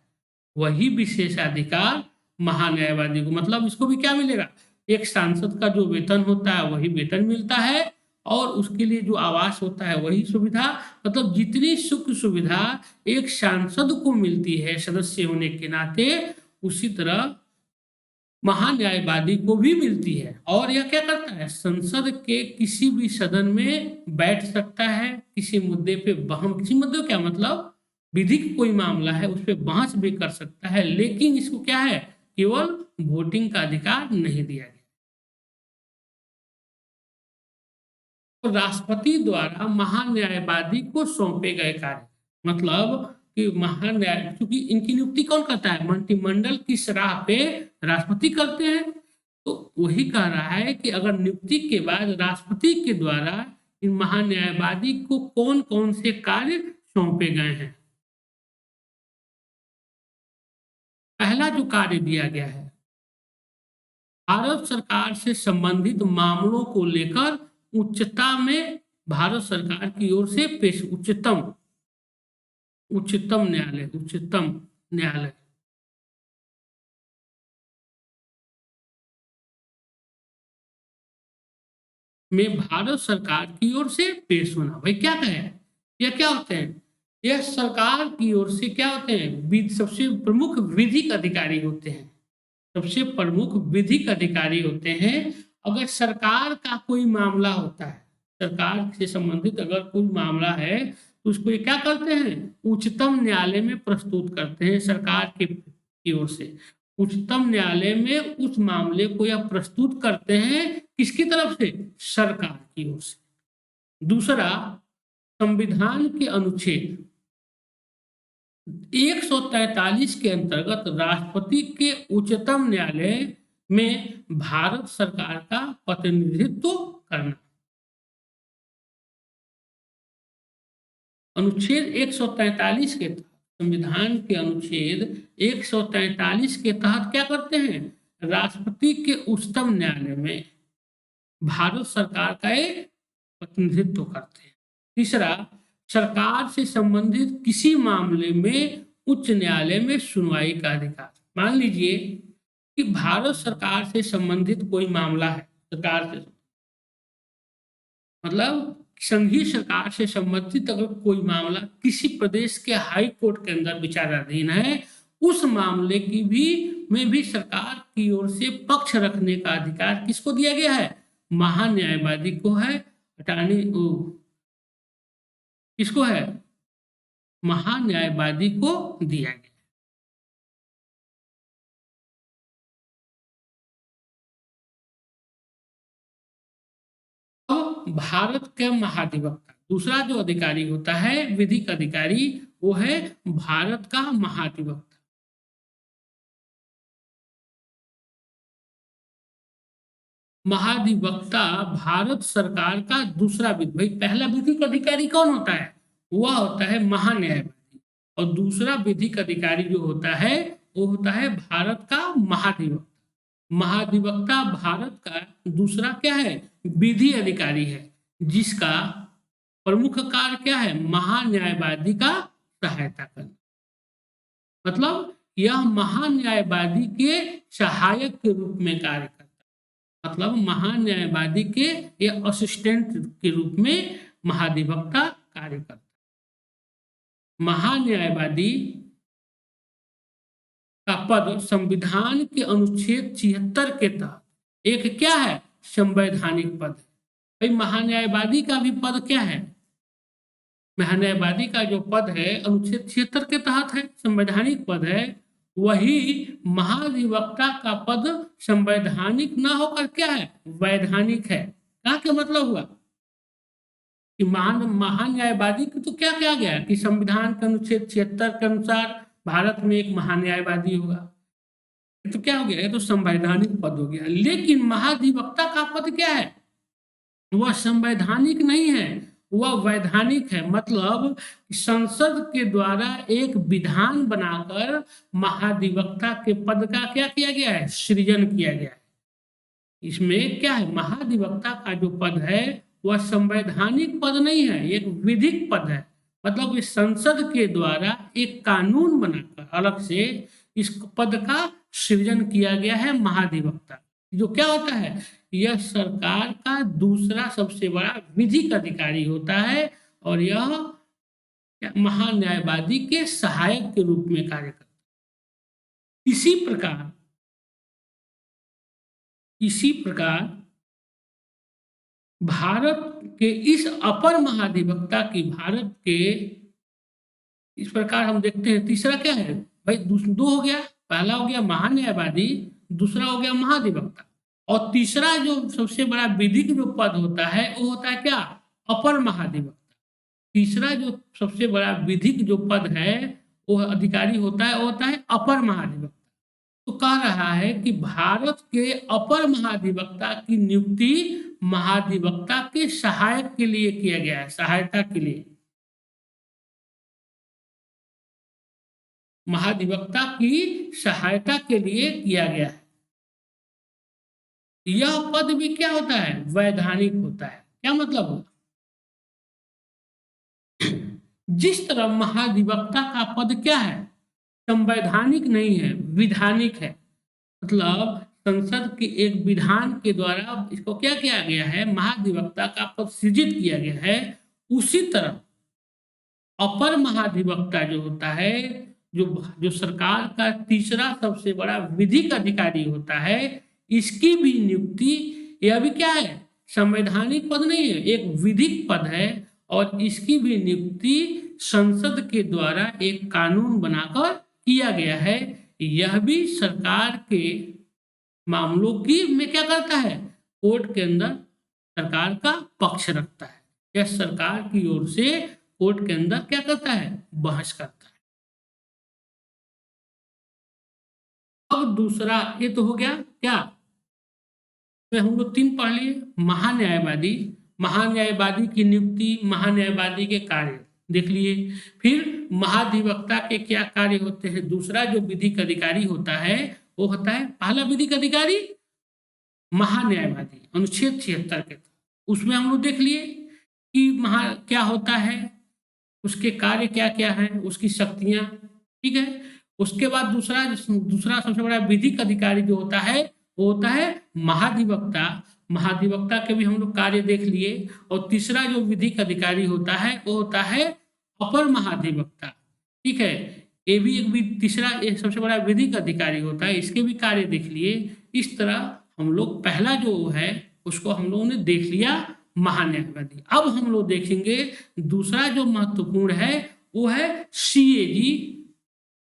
Speaker 1: वही विशेषाधिकार महान्यायवादी को, मतलब इसको भी क्या मिलेगा, एक सांसद का जो वेतन होता है वही वेतन मिलता है और उसके लिए जो आवास होता है वही सुविधा। मतलब जितनी सुख सुविधा एक सांसद को मिलती है सदस्य होने के नाते, उसी तरह महान्यायवादी को भी मिलती है। और यह क्या करता है, संसद के किसी भी सदन में बैठ सकता है, किसी मुद्दे पे किसी मुद्दे क्या मतलब विधिक कोई मामला है उस पर बहस भी कर सकता है, लेकिन इसको क्या है, केवल वोटिंग का अधिकार नहीं दिया गया। तो राष्ट्रपति द्वारा महान्यायवादी को सौंपे गए कार्य, मतलब कि महान्याय, क्योंकि इनकी नियुक्ति कौन करता है, मंत्रिमंडल की सलाह पे राष्ट्रपति करते हैं। तो वही कह रहा है कि अगर नियुक्ति के बाद राष्ट्रपति के द्वारा इन महान्यायवादी को कौन कौन से कार्य सौंपे गए हैं। पहला जो कार्य दिया गया है, भारत सरकार से संबंधित मामलों को लेकर उच्चता में भारत सरकार की ओर से पेश, उच्चतम न्यायालय में भारत सरकार की ओर से पेश होना। भाई क्या कहे, यह क्या होते हैं, यह सरकार की ओर से क्या होते हैं, सबसे प्रमुख विधिक अधिकारी होते हैं, सबसे प्रमुख विधिक अधिकारी होते हैं। अगर सरकार का कोई मामला होता है, सरकार से संबंधित अगर कोई मामला है तो उसको ये क्या करते हैं, उच्चतम न्यायालय में प्रस्तुत करते हैं सरकार की ओर से। उच्चतम न्यायालय में उस मामले को यह प्रस्तुत करते हैं, किसकी तरफ से, सरकार की ओर से। दूसरा, संविधान के अनुच्छेद 143 के अंतर्गत राष्ट्रपति के उच्चतम न्यायालय में भारत सरकार का प्रतिनिधित्व करना। अनुच्छेद 143 के तहत, संविधान के अनुच्छेद 143 के तहत क्या करते हैं, राष्ट्रपति के उच्चतम न्यायालय में भारत सरकार का एक प्रतिनिधित्व करते हैं। तीसरा, सरकार से संबंधित किसी मामले में उच्च न्यायालय में सुनवाई का अधिकार। मान लीजिए कि भारत सरकार से संबंधित कोई मामला है, सरकार से मतलब संघीय सरकार से संबंधित अगर कोई मामला किसी प्रदेश के हाई कोर्ट के अंदर विचाराधीन है, उस मामले की भी सरकार की ओर से पक्ष रखने का अधिकार किसको दिया गया है, महान्यायवादी को है। अटॉर्नी किसको है, महान्यायवादी को दिया गया। भारत के महाधिवक्ता, दूसरा जो अधिकारी होता है विधिक अधिकारी, वो है भारत का महाधिवक्ता। महाधिवक्ता भारत सरकार का दूसरा भाई पहला विधिक अधिकारी कौन होता है, वह होता है महान्यायवादी, और दूसरा विधिक अधिकारी जो होता है वो होता है भारत का महाधिवक्ता। महाधिवक्ता भारत का दूसरा क्या है, विधि अधिकारी है, जिसका प्रमुख कार्य क्या है, महान्यायवादी का सहायता करना। मतलब यह महान्यायवादी के सहायक के रूप में कार्य करता है, मतलब महान्यायवादी के यह असिस्टेंट के रूप में महाधिवक्ता कार्य करता है। महान्यायवादी का पद संविधान के अनुच्छेद 76 के तहत एक क्या है, संवैधानिक पद है। भाई महान्यायवादी का भी पद क्या है, महान्यायवादी का जो पद है अनुच्छेद 76 के तहत है, संवैधानिक पद है। वही महाधिवक्ता का पद संवैधानिक ना होकर क्या है, वैधानिक है। क्या मतलब हुआ कि महान्यायवादी को तो क्या किया गया कि संविधान के अनुच्छेद 76 के अनुसार भारत में एक महान्यायवादी होगा, तो क्या हो गया, तो संवैधानिक पद हो गया। लेकिन महाधिवक्ता का पद क्या है, वह संवैधानिक नहीं है, वह वैधानिक है। मतलब संसद के द्वारा एक विधान बनाकर महाधिवक्ता के पद का क्या किया गया है, सृजन किया गया है। इसमें क्या है, महाधिवक्ता का जो पद है वह संवैधानिक पद नहीं है, एक विधिक पद है। मतलब इस संसद के द्वारा एक कानून बनाकर अलग से इस पद का सृजन किया गया है महाधिवक्ता। जो क्या होता है, यह सरकार का दूसरा सबसे बड़ा विधिक अधिकारी होता है और यह महान्यायवादी के सहायक के रूप में कार्य करता है। इसी प्रकार भारत के इस अपर महाधिवक्ता की भारत के इस प्रकार हम देखते हैं। तीसरा क्या है भाई, दो हो गया, पहला हो गया महान्यायवादी, दूसरा हो गया महाधिवक्ता, और तीसरा जो सबसे बड़ा विधिक जो पद होता है वो होता है क्या, अपर महाधिवक्ता। तीसरा जो सबसे बड़ा विधिक जो पद है वो अधिकारी होता है, वो होता है अपर महाधिवक्ता। तो कह रहा है कि भारत के अपर महाधिवक्ता की नियुक्ति महाधिवक्ता के सहायक के लिए किया गया है, सहायता के लिए, महाधिवक्ता की सहायता के लिए किया गया है। यह पद भी क्या होता है, वैधानिक होता है। क्या मतलब होगा, जिस तरह महाधिवक्ता का पद क्या है, संवैधानिक नहीं है, विधानिक है। मतलब संसद के एक विधान के द्वारा इसको क्या किया गया है, महाधिवक्ता का पद सृजित किया गया है। उसी तरह अपर महाधिवक्ता जो होता है, जो जो सरकार का तीसरा सबसे बड़ा विधिक अधिकारी होता है, इसकी भी नियुक्ति, यह भी क्या है, संवैधानिक पद नहीं है, एक विधिक पद है, और इसकी भी नियुक्ति संसद के द्वारा एक कानून बनाकर किया गया है। यह भी सरकार के मामलों की में क्या करता है, कोर्ट के अंदर सरकार का पक्ष रखता है, यह सरकार की ओर से कोर्ट के अंदर क्या करता है, बहस करता है। अब दूसरा ये तो हो गया क्या, हम लोग तीन पढ़ लिए, महान्यायवादी, महान्यायवादी की नियुक्ति, महान्यायवादी के कार्य देख लिए। फिर महाधिवक्ता के क्या कार्य होते हैं, दूसरा जो विधिक अधिकारी होता है वो होता है, पहला विधिक अधिकारी महान्यायवादी, अनुच्छेद 76 के, उसमें हम लोग देख लिए कि क्या होता है, उसके कार्य क्या क्या है, उसकी शक्तियां, ठीक है। उसके बाद दूसरा सबसे बड़ा विधिक अधिकारी जो होता है वो होता है महाधिवक्ता। महाधिवक्ता के भी हम लोग कार्य देख लिए। और तीसरा जो विधिक अधिकारी होता है वो होता है अपर महाधिवक्ता, ठीक है। ये भी एक तीसरा सबसे बड़ा विधिक अधिकारी होता है, इसके भी कार्य देख लिए। इस तरह हम लोग पहला जो है उसको हम लोगों ने देख लिया, महान्यायवादी। अब हम लोग देखेंगे दूसरा जो महत्वपूर्ण है वो है सीएजी,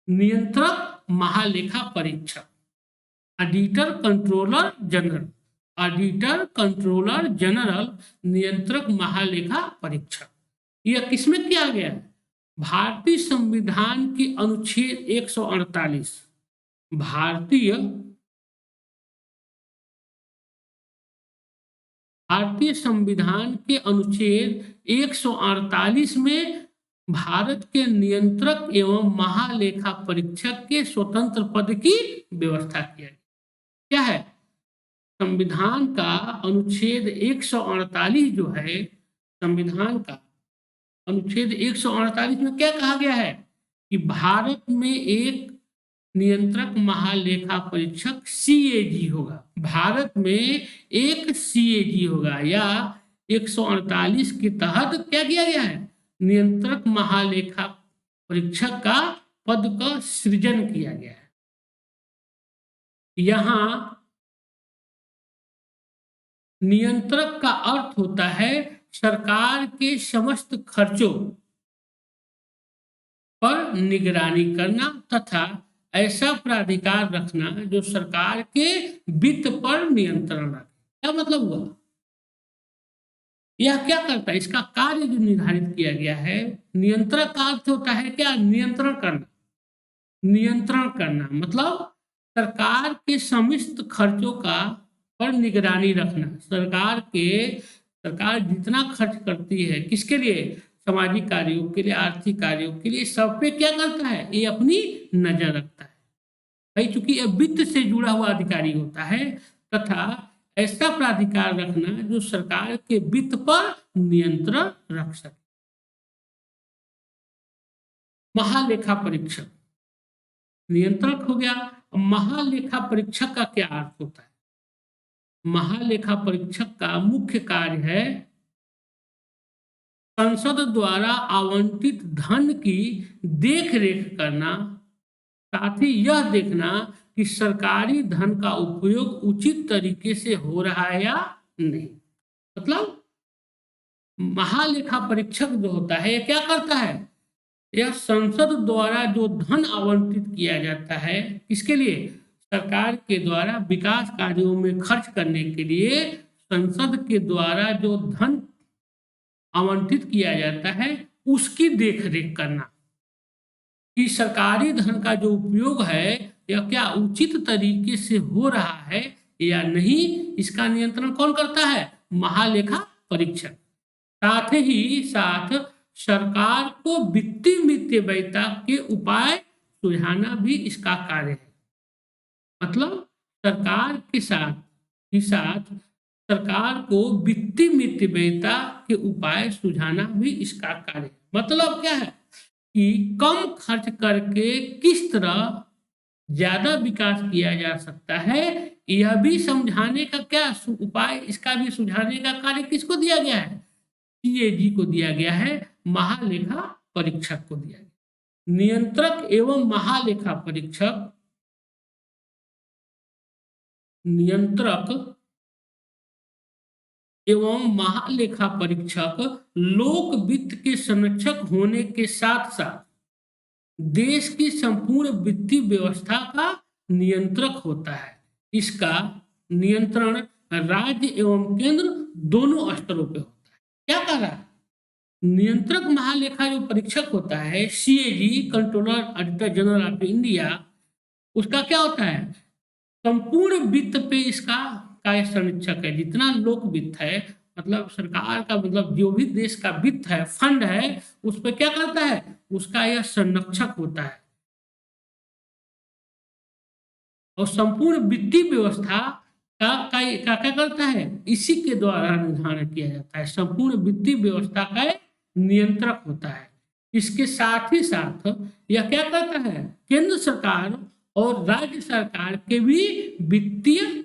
Speaker 1: नियंत्रक महालेखा परीक्षक, auditor controller general, auditor controller general, नियंत्रक महालेखा परीक्षक। यह किसमें किया गया है, भारतीय संविधान की अनुच्छेद 148, भारतीय संविधान के अनुच्छेद 148 में भारत के नियंत्रक एवं महालेखा परीक्षक के स्वतंत्र पद की व्यवस्था किया गया। क्या है, संविधान का अनुच्छेद 148 जो है, संविधान का अनुच्छेद 148 में क्या कहा गया है कि भारत में एक नियंत्रक महालेखा परीक्षक सीएजी होगा, भारत में एक सीएजी होगा, या 148 के तहत क्या किया गया है, नियंत्रक महालेखा परीक्षक का पद का सृजन किया गया है। यहां नियंत्रक का अर्थ होता है सरकार के समस्त खर्चों पर निगरानी करना तथा ऐसा प्राधिकार रखना जो सरकार के वित्त पर नियंत्रण रखे। क्या मतलब हुआ, यह क्या करता है, इसका कार्य जो निर्धारित किया गया है, नियंत्रक का अर्थ होता है क्या, नियंत्रण करना। नियंत्रण करना मतलब सरकार के समस्त खर्चों का पर निगरानी रखना। सरकार जितना खर्च करती है किसके लिए, सामाजिक कार्यों के लिए, आर्थिक कार्यों के लिए, सब पे क्या करता है, ये अपनी नजर रखता है भाई, चूंकि यह वित्त से जुड़ा हुआ अधिकारी होता है, तथा ऐसा प्राधिकार रखना जो सरकार के वित्त पर नियंत्रण रख सके। महालेखा परीक्षक नियंत्रक हो गया। महालेखा परीक्षक का क्या अर्थ होता है, महालेखा परीक्षक का मुख्य कार्य है संसद द्वारा आवंटित धन की देख रेख करना, साथ ही यह देखना कि सरकारी धन का उपयोग उचित तरीके से हो रहा है या नहीं। मतलब महालेखा परीक्षक जो होता है यह क्या करता है, यह संसद द्वारा जो धन आवंटित किया जाता है किसके लिए, सरकार के द्वारा विकास कार्यों में खर्च करने के लिए संसद के द्वारा जो धन आवंटित किया जाता है उसकी देखरेख करना कि सरकारी धन का जो उपयोग है यह क्या उचित तरीके से हो रहा है या नहीं, इसका नियंत्रण कौन करता है, महालेखा परीक्षक। साथ ही साथ सरकार को वित्तीय मितव्ययिता के उपाय सुझाना भी इसका कार्य है। मतलब सरकार के साथ सरकार को वित्तीय मितव्ययिता के उपाय सुझाना भी इसका कार्य है। मतलब क्या है कि कम खर्च करके किस तरह ज्यादा विकास किया जा सकता है, यह भी समझाने का क्या उपाय, इसका भी सुझाने का कार्य किसको दिया गया है, सीएजी को दिया गया है, महालेखा परीक्षक को दिया गया। नियंत्रक एवं महालेखा परीक्षक लोक वित्त के संरक्षक होने के साथ साथ देश की संपूर्ण वित्तीय व्यवस्था का नियंत्रक होता है। इसका नियंत्रण राज्य एवं केंद्र दोनों स्तरों पे होता है। क्या कह रहा है, नियंत्रक महालेखा जो परीक्षक होता है CAG, controller auditor general of India, उसका क्या होता है, संपूर्ण वित्त पे इसका कार्य संरक्षक है। जितना लोक वित्त है, मतलब सरकार का, मतलब जो भी देश का वित्त है, फंड है, उस पर क्या करता है, उसका यह संरक्षक होता है। और संपूर्ण वित्तीय व्यवस्था का क्या करता है, इसी के द्वारा निर्धारण किया जाता है। संपूर्ण वित्तीय व्यवस्था का नियंत्रक होता है। इसके साथ ही साथ यह क्या करता है, केंद्र सरकार और राज्य सरकार के भी वित्तीय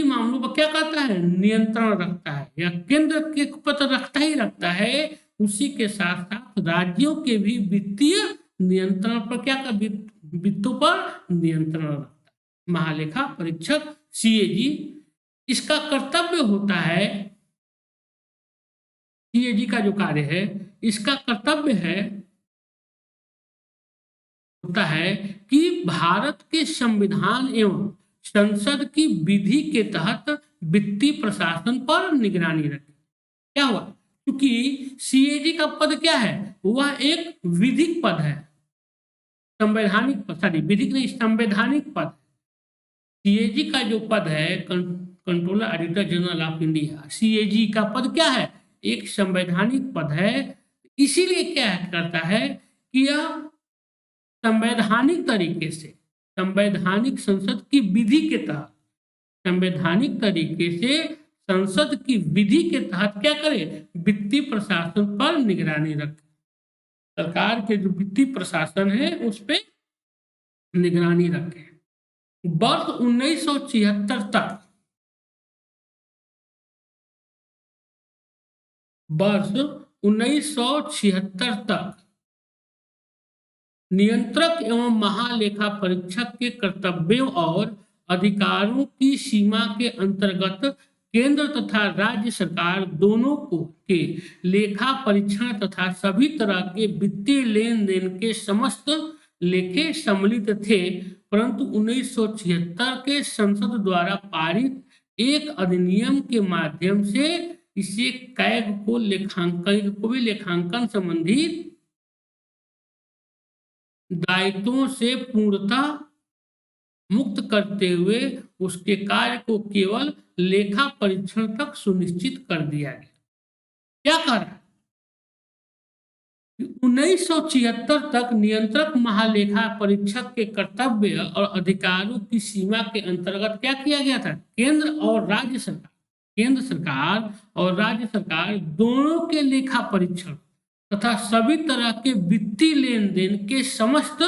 Speaker 1: मामलों पर क्या करता है, नियंत्रण रखता है। या केंद्र के ऊपर रखता ही रखता है, उसी के साथ साथ राज्यों के भी वित्तीय नियंत्रण पर क्या कर, वित्तों पर नियंत्रण रखता है महालेखा परीक्षक सीएजी। इसका कर्तव्य होता है, सीएजी का जो कार्य है, इसका कर्तव्य होता है कि भारत के संविधान एवं संसद की विधि के तहत वित्तीय प्रशासन पर निगरानी रखे। क्या हुआ, क्योंकि सीएजी का पद क्या है, वह एक विधिक पद है, संवैधानिक पद, सॉरी विधिक नहीं, संवैधानिक पद। सीएजी का जो पद है, controller auditor general of India, CAG का पद क्या है, एक संवैधानिक पद है। इसीलिए क्या करता है कि यह संवैधानिक तरीके से, संवैधानिक संसद की विधि के तहत, संवैधानिक तरीके से संसद की विधि के तहत क्या करे, वित्तीय प्रशासन पर निगरानी रखे। सरकार के जो वित्तीय प्रशासन है उस पर निगरानी रखे। वर्ष 1976 तक, वर्ष 1976 तक नियंत्रक एवं महालेखा परीक्षक के कर्तव्यों और अधिकारों की सीमा के अंतर्गत केंद्र तथा राज्य सरकार दोनों को के लेखा परीक्षण तथा सभी तरह के वित्तीय लेन देन के समस्त लेखे सम्मिलित थे। परंतु 1976 के संसद द्वारा पारित एक अधिनियम के माध्यम से इसे कैग को लेखांकन संबंधी दायित्वों से पूर्णतः मुक्त करते हुए उसके कार्य को केवल लेखा परीक्षण तक सुनिश्चित कर दिया गया। क्या कर रहा है, 1976 तक नियंत्रक महालेखा परीक्षक के कर्तव्य और अधिकारों की सीमा के अंतर्गत क्या किया गया था, केंद्र और राज्य सरकार, केंद्र सरकार और राज्य सरकार दोनों के लेखा परीक्षण तथा सभी तरह के वित्तीय लेन देन के समस्त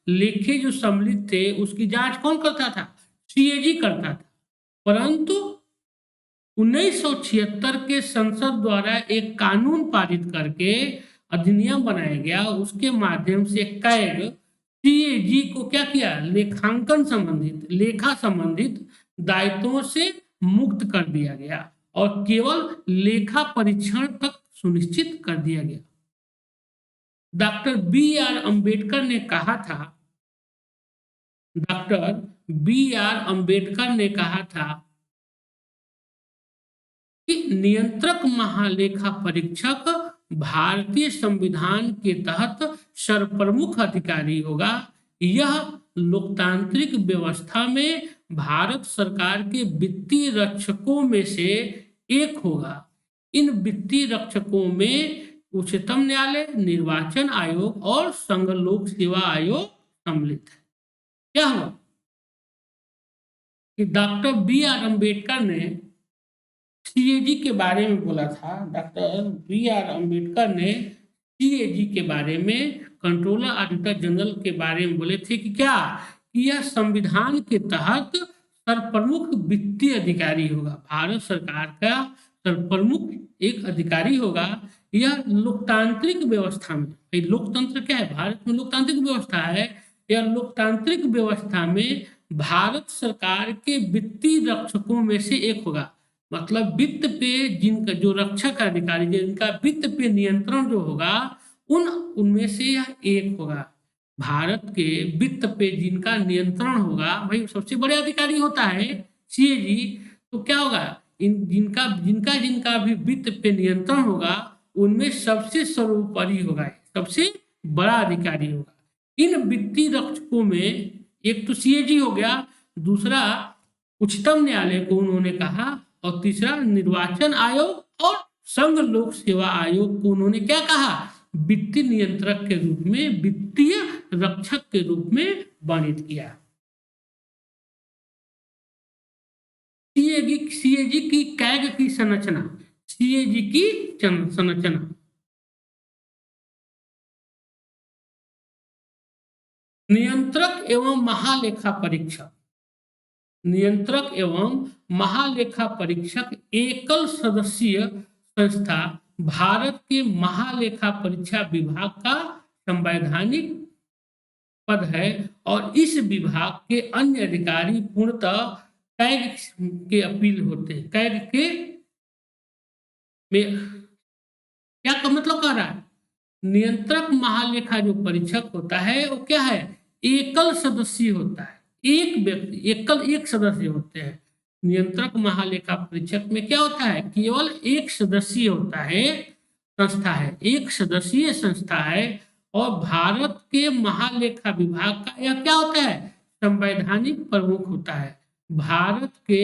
Speaker 1: लेखे जो सम्मिलित थे उसकी जांच कौन करता था, सीएजी करता था। परंतु 1976 के संसद द्वारा एक कानून पारित करके अधिनियम बनाया गया, उसके माध्यम से कैग सीएजी को क्या किया, लेखांकन संबंधित, लेखा संबंधित दायित्वों से मुक्त कर दिया गया और केवल लेखा परीक्षण तक सुनिश्चित कर दिया गया। डॉक्टर बी आर अंबेडकर ने कहा था, डॉक्टर बी आर अंबेडकर ने कहा था कि नियंत्रक महालेखा परीक्षक भारतीय संविधान के तहत सर्वप्रमुख अधिकारी होगा। यह लोकतांत्रिक व्यवस्था में भारत सरकार के वित्तीय रक्षकों में से एक होगा। इन वित्तीय रक्षकों में उच्चतम न्यायालय, निर्वाचन आयोग और संघ लोक सेवा आयोग सम्मिलित है। क्या हुआ कि डॉक्टर बी आर अंबेडकर ने सीएजी के बारे में बोला था, डॉक्टर बी आर अंबेडकर ने सीएजी के बारे में, कंट्रोलर ऑडिटर जनरल के बारे में बोले थे कि क्या, कि यह संविधान के तहत सर्वप्रमुख वित्तीय अधिकारी होगा, भारत सरकार का सर्वप्रमुख एक अधिकारी होगा। यह लोकतांत्रिक व्यवस्था में, लोकतंत्र क्या है, भारत में लोकतांत्रिक व्यवस्था है, यह लोकतांत्रिक व्यवस्था में भारत सरकार के वित्तीय रक्षकों में से एक होगा। मतलब वित्त पे जिनका जो रक्षक अधिकारी, जिनका वित्त पे नियंत्रण जो होगा, उनमें से यह एक होगा। भारत के वित्त पे जिनका नियंत्रण होगा, भाई सबसे बड़े अधिकारी होता है सीएजी, तो क्या होगा, इन जिनका जिनका जिनका भी वित्त पे नियंत्रण होगा, उनमें सबसे सर्वोपरि होगा, सबसे बड़ा अधिकारी होगा। इन वित्तीय रक्षकों में एक तो सीएजी हो गया, दूसरा उच्चतम न्यायालय को उन्होंने कहा, और तीसरा निर्वाचन आयोग और संघ लोक सेवा आयोग को उन्होंने क्या कहा, वित्तीय नियंत्रक के रूप में, वित्तीय रक्षक के रूप में वर्णित किया। सीएजी की कैग की संरचना, सीएजी की संरचना, नियंत्रक एवं महालेखा परीक्षक, नियंत्रक एवं महालेखा परीक्षक एकल सदस्यीय संस्था भारत के महालेखा परीक्षा विभाग का संवैधानिक पद है और इस विभाग के अन्य अधिकारी पूर्णतः कैग के अपील होते हैं। कैग के में क्या का मतलब कह रहा है, नियंत्रक महालेखा जो परीक्षक होता है वो क्या है, एकल सदस्य होता है, एक व्यक्ति, एकल एक सदस्य होते हैं। नियंत्रक महालेखा परीक्षक में क्या होता है, केवल एक सदस्य होता है, संस्था है, एक सदस्यीय संस्था है, और भारत के महालेखा विभाग का यह क्या होता है, संवैधानिक प्रमुख होता है। भारत के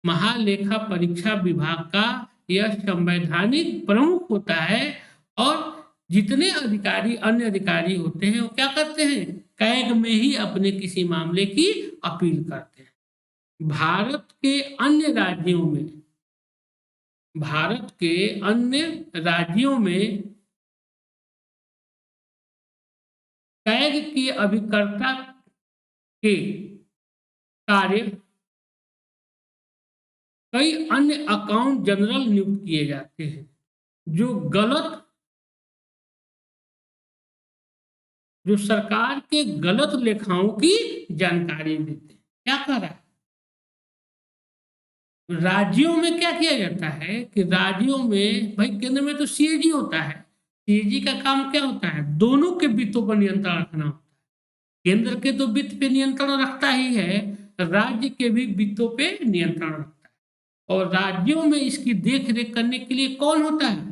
Speaker 1: महालेखा परीक्षा विभाग का यह संवैधानिक प्रमुख होता है, और जितने अधिकारी अन्य अधिकारी होते हैं वो क्या करते हैं, कैग में ही अपने किसी मामले की अपील करते हैं। भारत के अन्य राज्यों में, भारत के अन्य राज्यों में कैग के अभिकर्ता के कार्य कई अन्य अकाउंट जनरल नियुक्त किए जाते हैं, जो सरकार के गलत लेखाओं की जानकारी देते हैं। क्या कह रहा है, राज्यों में क्या किया जाता है कि राज्यों में, भाई केंद्र में तो सीएजी होता है, सीएजी का काम क्या होता है, दोनों के वित्तों पर नियंत्रण रखना होता है। केंद्र के तो वित्त पे नियंत्रण रखता ही है, राज्य के भी वित्तों पे नियंत्रण रखता है, और राज्यों में इसकी देख रेख करने के लिए कौन होता है,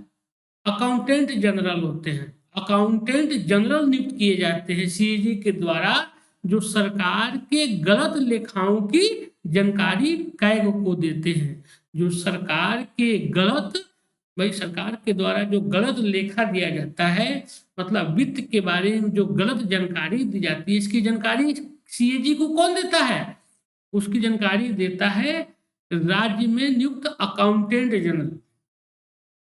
Speaker 1: अकाउंटेंट जनरल होते हैं। अकाउंटेंट जनरल नियुक्त किए जाते हैं सीएजी के द्वारा, जो सरकार के गलत लेखाओं की जानकारी कैग को देते हैं। जो सरकार के गलत, भाई सरकार के द्वारा जो गलत लेखा दिया जाता है, मतलब वित्त के बारे में जो गलत जानकारी दी जाती है, इसकी जानकारी सीएजी को कौन देता है, उसकी जानकारी देता है राज्य में नियुक्त अकाउंटेंट जनरल।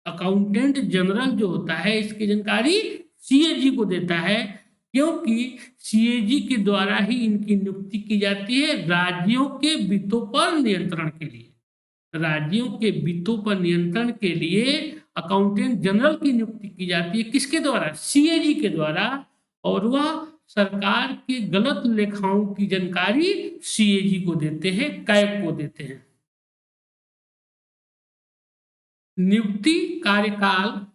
Speaker 1: अकाउंटेंट जनरल जो होता है, इसकी जानकारी सीएजी को देता है क्योंकि सीएजी के द्वारा ही इनकी नियुक्ति की जाती है राज्यों के वित्तों पर नियंत्रण के लिए। राज्यों के वित्तों पर नियंत्रण के लिए अकाउंटेंट जनरल की नियुक्ति की जाती है, किसके द्वारा? सीएजी के द्वारा। और वह सरकार के गलत लेखाओं की जानकारी सीएजी को देते हैं, कैग को देते हैं। नियुक्ति कार्यकाल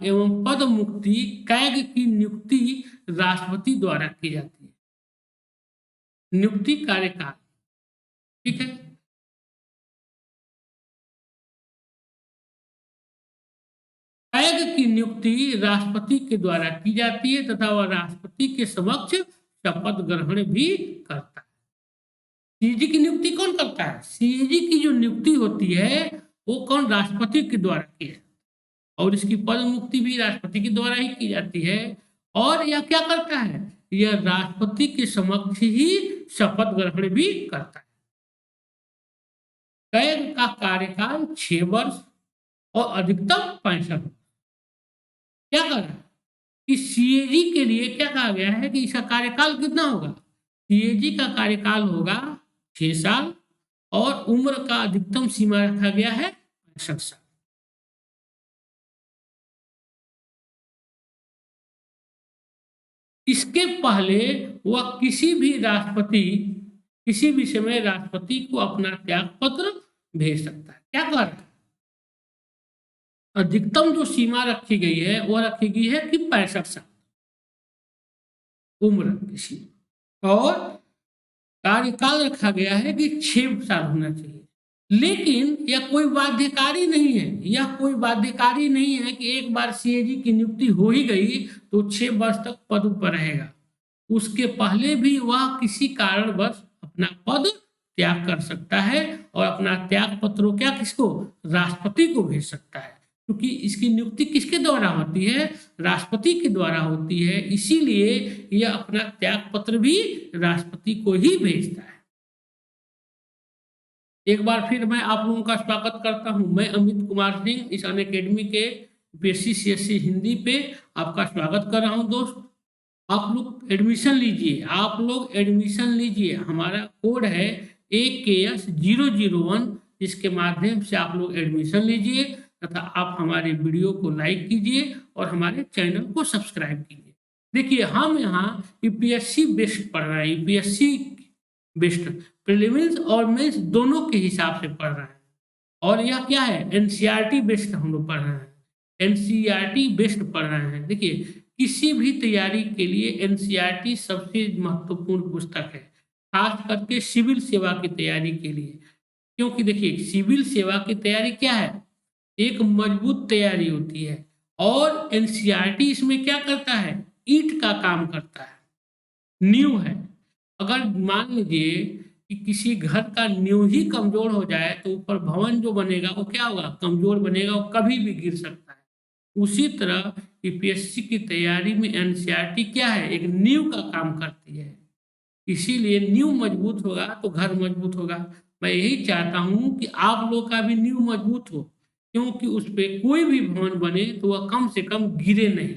Speaker 1: एवं पद मुक्ति कैग की नियुक्ति राष्ट्रपति द्वारा की जाती है। नियुक्ति कार्यकाल, ठीक है। कैग की नियुक्ति राष्ट्रपति के द्वारा की जाती है तथा वह राष्ट्रपति के समक्ष शपथ ग्रहण भी करता है। सीएजी की नियुक्ति कौन करता है? सीएजी की जो नियुक्ति होती है वो कौन? राष्ट्रपति के द्वारा की है, और इसकी पद मुक्ति भी राष्ट्रपति के द्वारा ही की जाती है। और यह क्या करता है? यह राष्ट्रपति के समक्ष ही शपथ ग्रहण भी करता है। कैग का कार्यकाल 6 वर्ष और अधिकतम 65। क्या कर रहा है कि सीएजी के लिए क्या कहा गया है कि इसका कार्यकाल कितना होगा? सीएजी का कार्यकाल होगा 6 साल और उम्र का अधिकतम सीमा रखा गया है 65 साल। इसके पहले वह किसी भी समय राष्ट्रपति को अपना त्याग पत्र भेज सकता है। क्या कर? अधिकतम जो सीमा रखी गई है वह रखी गई है कि 65 साल उम्र की सीमा, और कार्यकाल रखा गया है कि 6 साल होना चाहिए। लेकिन यह कोई बाध्यकारी नहीं है कि एक बार सीएजी की नियुक्ति हो ही गई तो 6 वर्ष तक पद पर रहेगा। उसके पहले भी वह किसी कारणवश अपना पद त्याग कर सकता है और अपना त्याग पत्र क्या किसको? राष्ट्रपति को भेज सकता है, क्योंकि इसकी नियुक्ति किसके द्वारा होती है? राष्ट्रपति के द्वारा होती है। इसीलिए यह अपना त्याग पत्र भी राष्ट्रपति को ही भेजता है। एक बार फिर मैं आप लोगों का स्वागत करता हूं। मैं अमित कुमार सिंह इस अनअकैडमी के यूपीएससी सीएससी हिंदी पे आपका स्वागत कर रहा हूं। दोस्त, आप लोग एडमिशन लीजिए। हमारा कोड है AKS001, जिसके माध्यम से आप लोग एडमिशन लीजिए तथा आप हमारे वीडियो को लाइक कीजिए और हमारे चैनल को सब्सक्राइब कीजिए। देखिए, हम यहाँ यूपीएससी बेस्ड पढ़ रहे हैं, यूपीएससी बेस्ड प्रीलिम्स और मेंस दोनों के हिसाब से पढ़ रहे हैं। और यह क्या है? एनसीईआरटी बेस्ड हम लोग पढ़ रहे हैं, एनसीईआरटी बेस्ड पढ़ रहे हैं। देखिए, किसी भी तैयारी के लिए एनसीईआरटी सबसे महत्वपूर्ण पुस्तक है, खास करके सिविल सेवा की तैयारी के लिए। क्योंकि देखिए, सिविल सेवा की तैयारी क्या है? एक मजबूत तैयारी होती है, और एनसीईआरटी इसमें क्या करता है? ईंट का काम करता है, नींव है। अगर मान लीजिए कि किसी घर का नींव ही कमजोर हो जाए तो ऊपर भवन जो बनेगा वो क्या होगा? कमजोर बनेगा, वो कभी भी गिर सकता है। उसी तरह यूपीएससी की तैयारी में एनसीईआरटी क्या है? एक नींव का काम करती है। इसीलिए नींव मजबूत होगा तो घर मजबूत होगा। मैं यही चाहता हूं कि आप लोग का भी नींव मजबूत हो, क्योंकि उस पर कोई भी भवन बने तो वह कम से कम गिरे नहीं।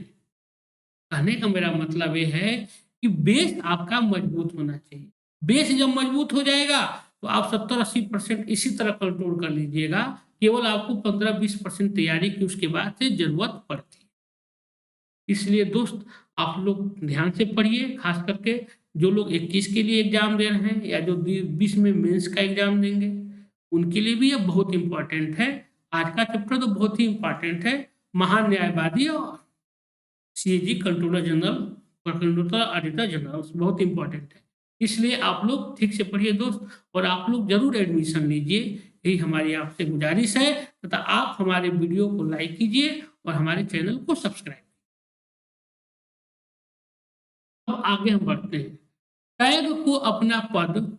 Speaker 1: कहने का मेरा मतलब ये है कि बेस आपका मजबूत होना चाहिए। बेस जब मजबूत हो जाएगा तो आप 70-80% इसी तरह कंट्रोल कर लीजिएगा। केवल आपको 15-20% तैयारी की उसके बाद से जरूरत पड़ती है। इसलिए दोस्त, आप लोग ध्यान से पढ़िए, खास करके जो लोग 21 के लिए एग्जाम दे रहे हैं या जो 20 में मेंस का एग्जाम देंगे, उनके लिए भी यह बहुत इंपॉर्टेंट है। आज का चैप्टर तो बहुत ही इंपॉर्टेंट है, महान्यायवादी और CAG controller general, auditor general, बहुत इंपॉर्टेंट है। इसलिए आप लोग ठीक से पढ़िए दोस्त, और आप लोग जरूर एडमिशन लीजिए, यही हमारी आपसे गुजारिश है। तथा आप हमारे वीडियो को लाइक कीजिए और हमारे चैनल को सब्सक्राइब। अब आगे हम बढ़ते हैं। कैग को अपना पद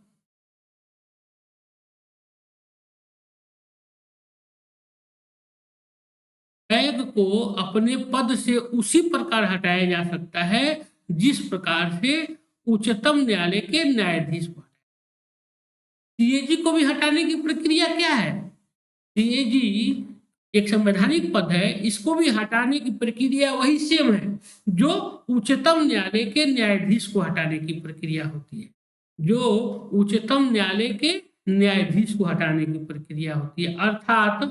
Speaker 1: कैग को अपने पद से उसी प्रकार हटाया जा सकता है जिस प्रकार से उच्चतम न्यायालय के न्यायाधीश को। सीएजी को भी हटाने की प्रक्रिया क्या है? सीएजी एक संवैधानिक पद है, इसको भी हटाने की प्रक्रिया वही सेम है जो उच्चतम न्यायालय के न्यायाधीश को हटाने की प्रक्रिया होती है, जो उच्चतम न्यायालय के न्यायाधीश को हटाने की प्रक्रिया होती है। अर्थात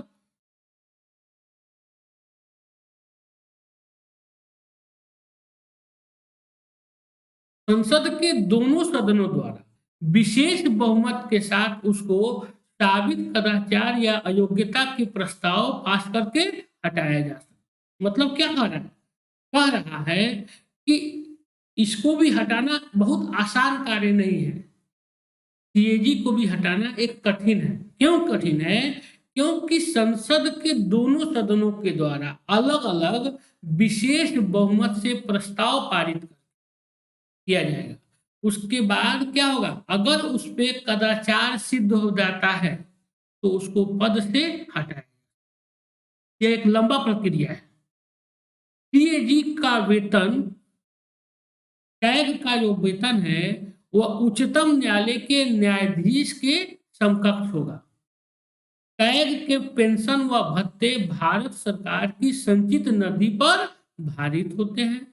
Speaker 1: संसद के दोनों सदनों द्वारा विशेष बहुमत के साथ उसको साबित कदाचार या अयोग्यता के प्रस्ताव पास करके हटाया जा सकता। मतलब क्या कह रहा है कि इसको भी हटाना बहुत आसान कार्य नहीं है। सीएजी को भी हटाना एक कठिन है। क्यों कठिन है? क्योंकि संसद के दोनों सदनों के द्वारा अलग अलग विशेष बहुमत से प्रस्ताव पारित किया जाएगा। उसके बाद क्या होगा? अगर उस पर कदाचार सिद्ध हो जाता है तो उसको पद से हटाएगा। यह एक लंबा प्रक्रिया है। सीएजी का वेतन, कैग का जो वेतन है वह उच्चतम न्यायालय के न्यायाधीश के समकक्ष होगा। कैग के पेंशन व भत्ते भारत सरकार की संचित निधि पर भारित होते हैं।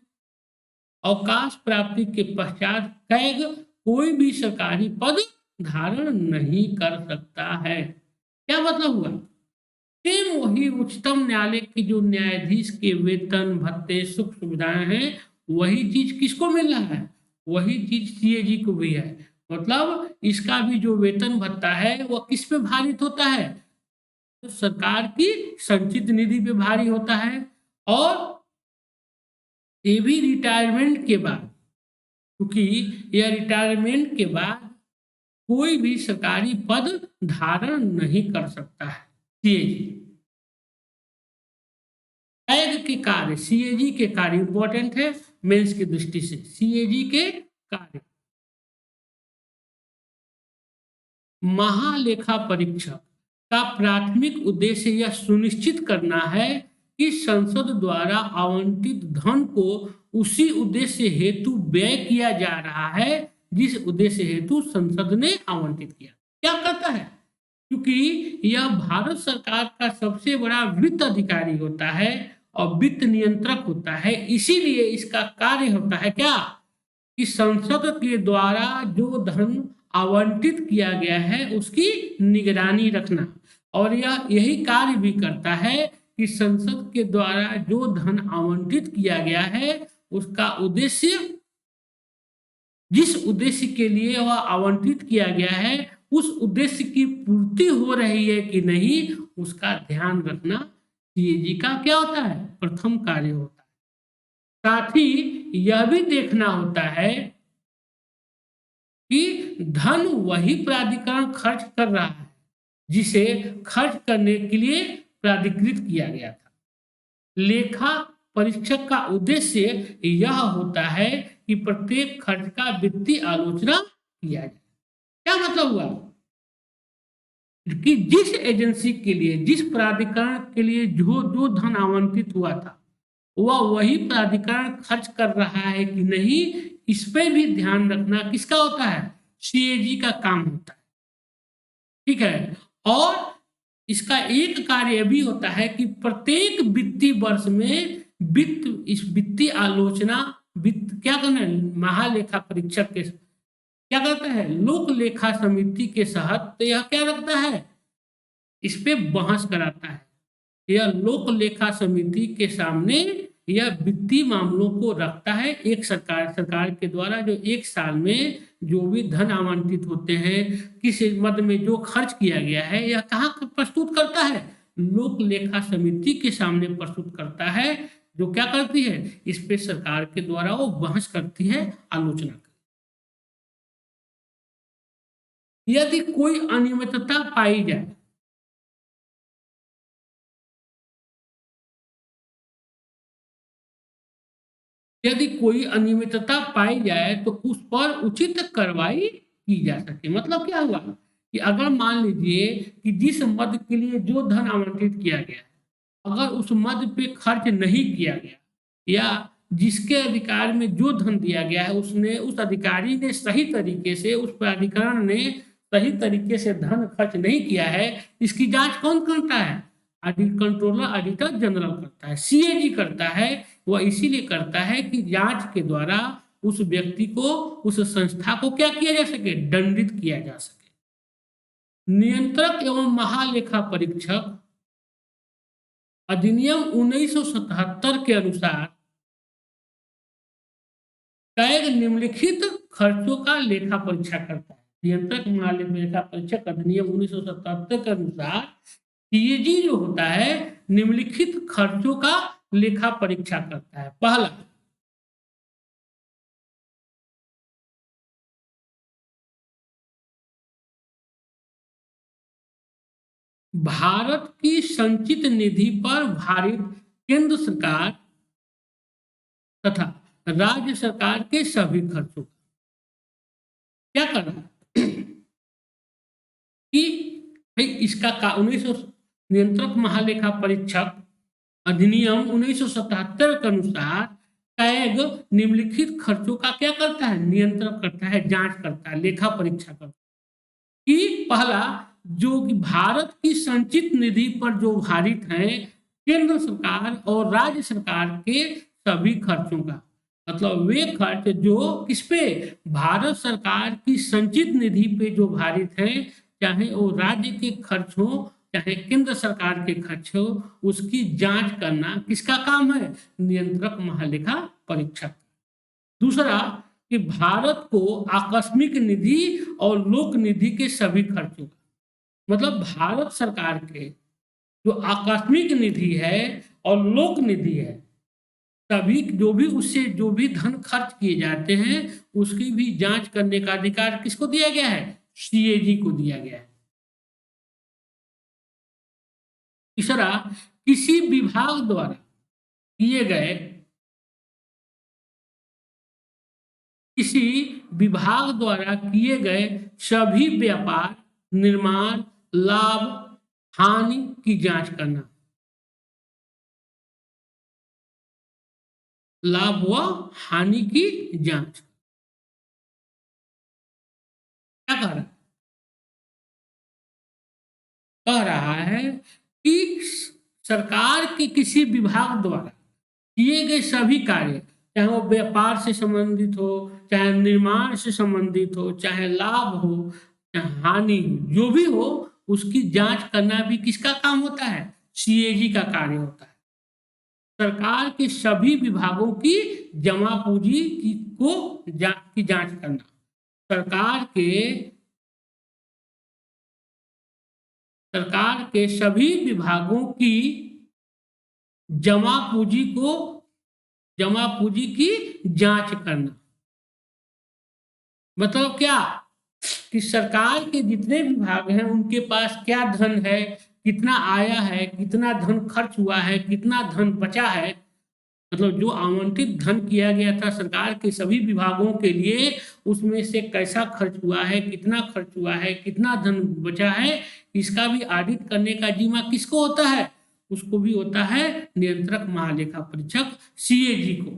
Speaker 1: अवकाश प्राप्ति के पश्चात कैग कोई भी सरकारी पद धारण नहीं कर सकता है। क्या मतलब हुआ? सेम वही उच्चतम न्यायालय के जो न्यायाधीश के वेतन भत्ते सुख सुविधाएं हैं, वही चीज किसको मिल रहा है? वही चीज सीएजी को भी है। मतलब इसका भी जो वेतन भत्ता है वह किस पे भारित होता है? तो सरकार की संचित निधि पे भारी होता है। और ये भी रिटायरमेंट के बाद, क्योंकि यह रिटायरमेंट के बाद कोई भी सरकारी पद धारण नहीं कर सकता है सीएजी। कैग के कार्य, सीएजी के कार्य इंपॉर्टेंट है मेंस की दृष्टि से। सीएजी के कार्य, महालेखा परीक्षक का प्राथमिक उद्देश्य यह सुनिश्चित करना है कि संसद द्वारा आवंटित धन को उसी उद्देश्य हेतु व्यय किया जा रहा है जिस उद्देश्य हेतु संसद ने आवंटित किया। क्या करता है? क्योंकि यह भारत सरकार का सबसे बड़ा वित्त अधिकारी होता है और वित्त नियंत्रक होता है, इसीलिए इसका कार्य होता है क्या? कि संसद के द्वारा जो धन आवंटित किया गया है उसकी निगरानी रखना। और यह यही कार्य भी करता है कि संसद के द्वारा जो धन आवंटित किया गया है उसका उद्देश्य, जिस उद्देश्य के लिए वह आवंटित किया गया है उस उद्देश्य की पूर्ति हो रही है कि नहीं, उसका ध्यान रखना सीएजी का क्या होता है? प्रथम कार्य होता है। साथ ही यह भी देखना होता है कि धन वही प्राधिकरण खर्च कर रहा है जिसे खर्च करने के लिए प्राधिकृत किया गया था। लेखा परीक्षक का उद्देश्य यह होता है कि प्रत्येक खर्च का वित्तीय आलोचना किया जाए। क्या मतलब हुआ? कि जिस एजेंसी के लिए, जिस प्राधिकरण के लिए जो जो धन आवंटित हुआ था वह वही प्राधिकरण खर्च कर रहा है कि नहीं, इस पे भी ध्यान रखना किसका होता है? सीएजी का काम होता है। ठीक है। और इसका एक कार्य भी होता है कि प्रत्येक वित्तीय वर्ष में इस वित्तीय आलोचना क्या करना है? महालेखा परीक्षक के क्या करता है? लोक लेखा समिति के तहत यह क्या रखता है? इस पे बहस कराता है। यह लोक लेखा समिति के सामने यह वित्तीय मामलों को रखता है। एक सरकार के द्वारा जो एक साल में जो भी धन आवंटित होते हैं, किस मद में जो खर्च किया गया है, यह कहाँ प्रस्तुत करता है? लोक लेखा समिति के सामने प्रस्तुत करता है, जो क्या करती है? इस पे सरकार के द्वारा वो बहस करती है, आलोचना करती है। यदि कोई अनियमितता पाई जाए, यदि कोई अनियमितता पाई जाए तो उस पर उचित कार्रवाई की जा सके। मतलब क्या हुआ? कि अगर मान लीजिए कि जिस मद के लिए जो धन आवंटित किया गया, अगर उस मद पे खर्च नहीं किया गया या जिसके अधिकार में जो धन दिया गया है उसने, उस अधिकारी ने सही तरीके से, उस प्राधिकरण ने सही तरीके से धन खर्च नहीं किया है, इसकी जांच कौन करता है? कंट्रोलर ऑडिटर जनरल करता है। सीएजी करता है, वह इसीलिए करता है कि जांच के द्वारा उस व्यक्ति को, उस संस्था को क्या किया जा सके, दंडित किया जा सके। नियंत्रक एवं महालेखा परीक्षक अधिनियम 1977 के अनुसार कैग निम्नलिखित खर्चों का लेखा परीक्षा करता है। नियंत्रक महालेखा परीक्षक अधिनियम 1977 के अनुसार सीएजी जो होता है निम्नलिखित खर्चों का लेखा परीक्षा करता है। पहला, भारत की संचित निधि पर भारित केंद्र सरकार तथा राज्य सरकार के सभी खर्चों का क्या करना कि भाई इसका 1900 नियंत्रक महालेखा परीक्षक अधिनियम 1977 के अनुसार कैग निम्नलिखित खर्चों का क्या करता है, नियंत्रण करता है, जांच करता है, लेखा परीक्षा करता है। कि पहला, जो कि भारत की संचित निधि पर जो भारित है केंद्र सरकार और राज्य सरकार के सभी खर्चों का, मतलब वे खर्च जो किस पे, भारत सरकार की संचित निधि पे जो भारित है, चाहे वो राज्य के खर्च हो चाहे केंद्र सरकार के खर्च हो, उसकी जांच करना किसका काम है, नियंत्रक महालेखा परीक्षक। दूसरा, कि भारत को आकस्मिक निधि और लोक निधि के सभी खर्चों का, मतलब भारत सरकार के जो आकस्मिक निधि है और लोक निधि है, सभी जो भी उससे जो भी धन खर्च किए जाते हैं उसकी भी जांच करने का अधिकार किसको दिया गया है, सीएजी को दिया गया है। तीसरा, किसी विभाग द्वारा किए गए सभी व्यापार, निर्माण, लाभ, हानि की जांच करना, लाभ व हानि की जांच। क्या कह रहा है कि सरकार के किसी विभाग द्वारा किए गए सभी कार्य, चाहे वो व्यापार से संबंधित हो, चाहे निर्माण से संबंधित हो, चाहे लाभ हो, चाहे हानि हो, जो भी हो उसकी जांच करना भी किसका काम होता है, सीएजी का कार्य होता है। सरकार के सभी विभागों की जमा पूंजी की जांच करना, सरकार के सभी विभागों की जमा पूंजी की जांच करना, मतलब क्या, कि सरकार के जितने विभाग हैं उनके पास क्या धन है, कितना आया है, कितना धन खर्च हुआ है, कितना धन बचा है, मतलब जो आवंटित धन किया गया था सरकार के सभी विभागों के लिए उसमें से कैसा खर्च हुआ है, कितना खर्च हुआ है, कितना धन बचा है, इसका भी ऑडिट करने का जिम्मा किसको होता है, उसको भी होता है नियंत्रक महालेखा परीक्षक सीएजी को।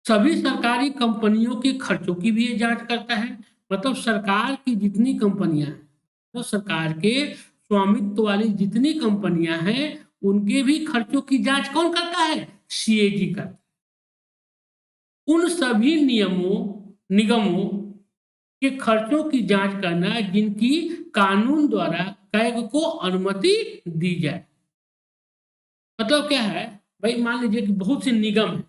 Speaker 1: सभी सरकारी कंपनियों के खर्चों की भी ये जांच करता है, मतलब सरकार की जितनी कंपनियां हैं, तो सरकार के स्वामित्व वाली जितनी कंपनियां हैं उनके भी खर्चों की जांच कौन करता है, सीएजी करता है। उन सभी निगमों के खर्चों की जांच करना जिनकी कानून द्वारा कैग को अनुमति दी जाए। मतलब क्या है भाई, मान लीजिए कि बहुत से निगम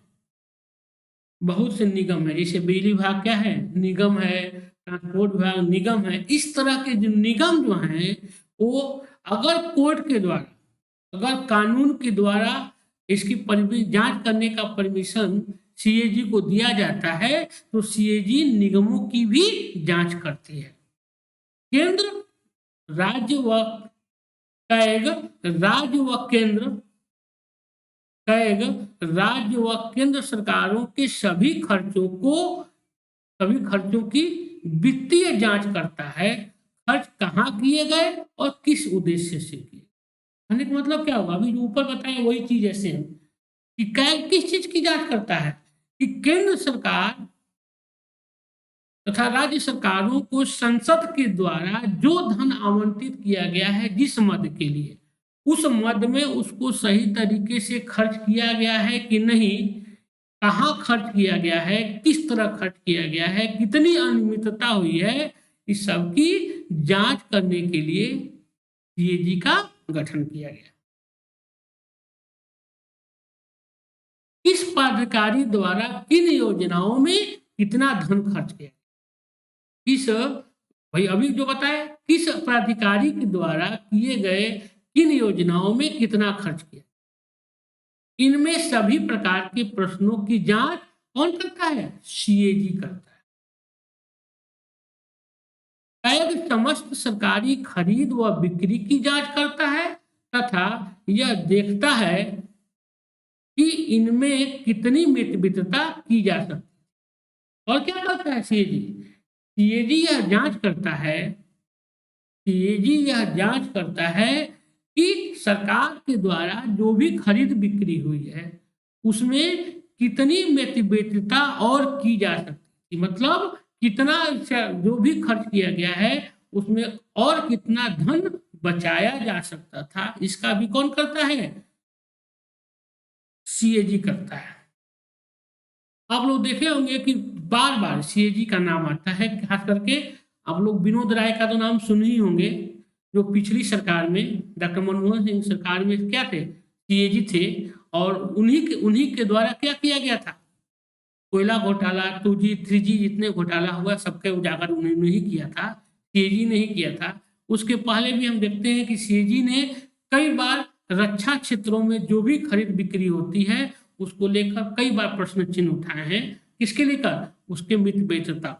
Speaker 1: है, जैसे बिजली विभाग क्या है, निगम है, ट्रांसपोर्ट विभाग निगम है, इस तरह के जो निगम जो हैं वो अगर कोर्ट के द्वारा, अगर कानून के द्वारा इसकी जांच करने का परमिशन सीएजी को दिया जाता है तो सीएजी निगमों की भी जांच करती है। केंद्र, राज्य व केंद्र सरकारों के सभी खर्चों की वित्तीय जांच करता है, खर्च कहाँ किए गए और किस उद्देश्य से किए। कहने का मतलब क्या होगा, अभी जो ऊपर बताया वही चीज ऐसे है कि किस चीज की जांच करता है, कि केंद्र सरकार तथा राज्य सरकारों को संसद के द्वारा जो धन आवंटित किया गया है जिस मद के लिए, उस मद में उसको सही तरीके से खर्च किया गया है कि नहीं, कहाँ खर्च किया गया है, किस तरह खर्च किया गया है, कितनी अनियमितता हुई है, इस सब की जांच करने के लिए सीएजी का गठन किया गया। किस प्राधिकारी द्वारा किन योजनाओं में कितना धन खर्च किया, किस, भाई अभी जो बताया, किस प्राधिकारी के द्वारा किए गए किन योजनाओं में कितना खर्च किया, इनमें सभी प्रकार के प्रश्नों की जांच कौन करता है, सीएजी करता है। शायद समस्त सरकारी खरीद व बिक्री की जांच करता है तथा यह देखता है कि इनमें कितनी मितव्ययिता की जा सकती है। और क्या करता है सीएजी, सीएजी यह जांच करता है, सीएजी यह जांच करता है कि सरकार के द्वारा जो भी खरीद बिक्री हुई है उसमें कितनी मितव्ययिता और की जा सकती है, मतलब कितना जो भी खर्च किया गया है उसमें और कितना धन बचाया जा सकता था, इसका भी कौन करता है, सीएजी करता है। आप लोग देखे होंगे कि बार बार सीएजी का नाम आता है, खास करके आप लोग विनोद राय का तो नाम सुन ही होंगे, जो पिछली सरकार में डॉक्टर मनमोहन सिंह सरकार में क्या थे, सीएजी थे, और उन्हीं के द्वारा क्या किया गया था, कोयला घोटाला, 2G 3G जितने घोटाला हुआ सबके उजागर उन्होंने ही किया था, सीएजी ने ही किया था। उसके पहले भी हम देखते हैं कि सीएजी ने कई बार रक्षा क्षेत्रों में जो भी खरीद बिक्री होती है उसको लेकर कई बार प्रश्न चिन्ह उठाए हैं, किसके लेकर, उसके मितव्ययिता।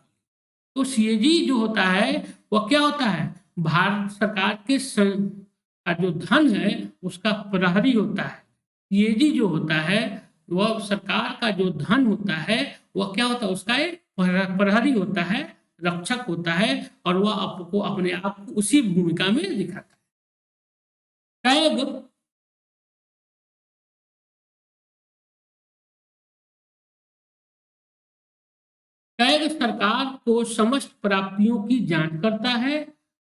Speaker 1: तो सीएजी जो होता है वह क्या होता है, भारत सरकार के का जो धन है उसका प्रहरी होता है। सीएजी जो होता है वह सरकार का जो धन होता है वह क्या होता है, उसका एक प्रहरी होता है, रक्षक होता है, और वह आपको अपने आप को उसी भूमिका में दिखाता है। कैग सरकार को समस्त प्राप्तियों की जांच करता है।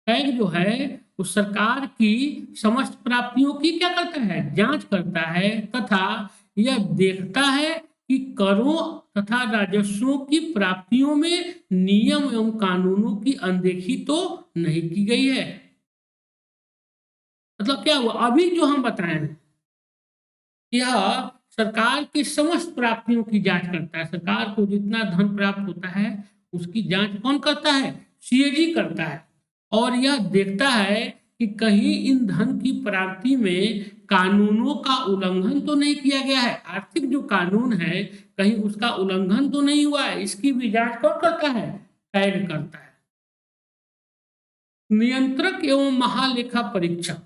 Speaker 1: कैग जो है वो सरकार की समस्त प्राप्तियों की क्या करता है, जांच करता है, तथा यह देखता है कि करों तथा राजस्वों की प्राप्तियों में नियम एवं कानूनों की अनदेखी तो नहीं की गई है। मतलब क्या हुआ, अभी जो हम बताए हैं यह सरकार की समस्त प्राप्तियों की जांच करता है। सरकार को जितना धन प्राप्त होता है उसकी जांच कौन करता है, सीएजी करता है, और यह देखता है कि कहीं इन धन की प्राप्ति में कानूनों का उल्लंघन तो नहीं किया गया है, आर्थिक जो कानून है कहीं उसका उल्लंघन तो नहीं हुआ है, इसकी भी जांच कौन करता है, कैग करता है। नियंत्रक एवं महालेखा परीक्षक,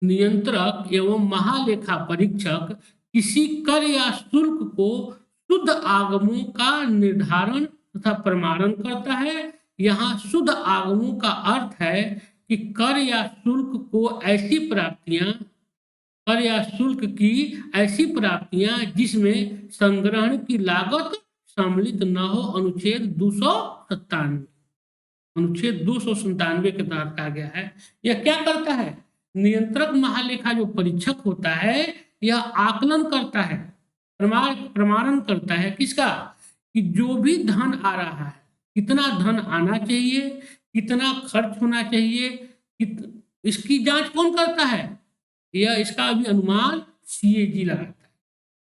Speaker 1: नियंत्रक एवं महालेखा परीक्षक किसी कर या शुल्क को शुद्ध आगमों का निर्धारण तथा प्रमाणन करता है। यहाँ शुद्ध आगमों का अर्थ है कि कर या शुल्क को ऐसी प्राप्तियां, कर या शुल्क की ऐसी प्राप्तियां जिसमें संग्रहण की लागत सम्मिलित न हो। अनुच्छेद 297, अनुच्छेद 297 के तहत कहा गया है। यह क्या करता है, नियंत्रक महालेखा जो परीक्षक होता है यह आकलन करता है, प्रमाणन करता है किसका, कि जो भी धन आ रहा है कितना धन आना चाहिए, कितना खर्च होना चाहिए, इसकी जांच कौन करता है, यह इसका भी अनुमान सीएजी लगाता है,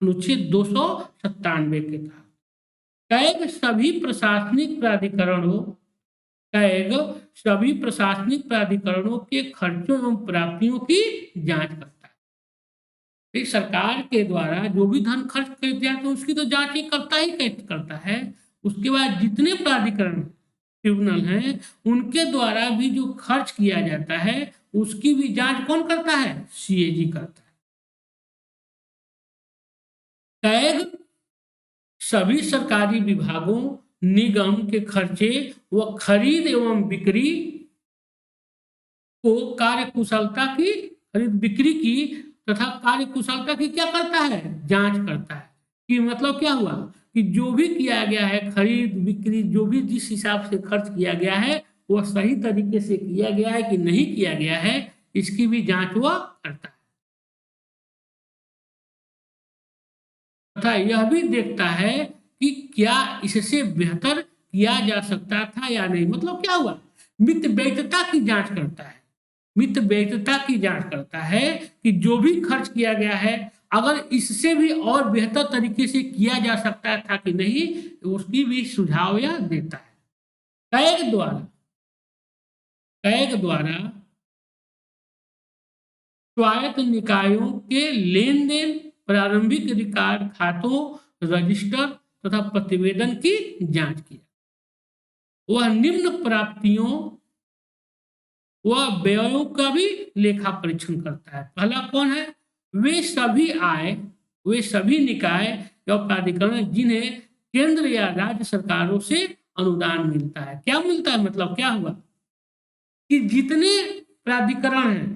Speaker 1: अनुच्छेद 297 के तहत। कैग सभी प्रशासनिक प्राधिकरणों, कैग सभी प्रशासनिक प्राधिकरणों के खर्चों एवं प्राप्तियों की जांच करता है। सरकार के द्वारा जो भी धन खर्च कर दिया तो उसकी तो जांच ही करता है। उसके बाद जितने प्राधिकरण ट्रिब्यूनल हैं उनके द्वारा भी जो खर्च किया जाता है उसकी भी जांच कौन करता है, सीएजी करता है। कैग सभी सरकारी विभागों, निगम के खर्चे व खरीद एवं बिक्री को कार्यकुशलता की, खरीद बिक्री की तथा कार्यकुशलता की क्या करता है, जांच करता है। कि मतलब क्या हुआ कि जो भी किया गया है, खरीद बिक्री जो भी जिस हिसाब से खर्च किया गया है वह सही तरीके से किया गया है कि नहीं किया गया है, इसकी भी जांच वह करता है तथा यह भी देखता है कि क्या इससे बेहतर किया जा सकता था या नहीं। मतलब क्या हुआ, मित वैधता की जांच करता है, मित वैधता की जांच करता है कि जो भी खर्च किया गया है अगर इससे भी और बेहतर तरीके से किया जा सकता था कि नहीं, तो उसकी भी सुझाव यह देता है। कैग द्वारा कैग द्वारा स्वायत्त निकायों के लेन देन, प्रारंभिक रिकॉर्ड खातों, रजिस्टर तथा प्रतिवेदन की जांच की। वह निम्न प्राप्तियों व व्ययों का भी लेखा परीक्षण करता है। पहला कौन है, वे सभी आय, वे सभी निकाय या प्राधिकरण जिन्हें केंद्र या राज्य सरकारों से अनुदान मिलता है। क्या मिलता है, मतलब क्या हुआ कि जितने प्राधिकरण हैं,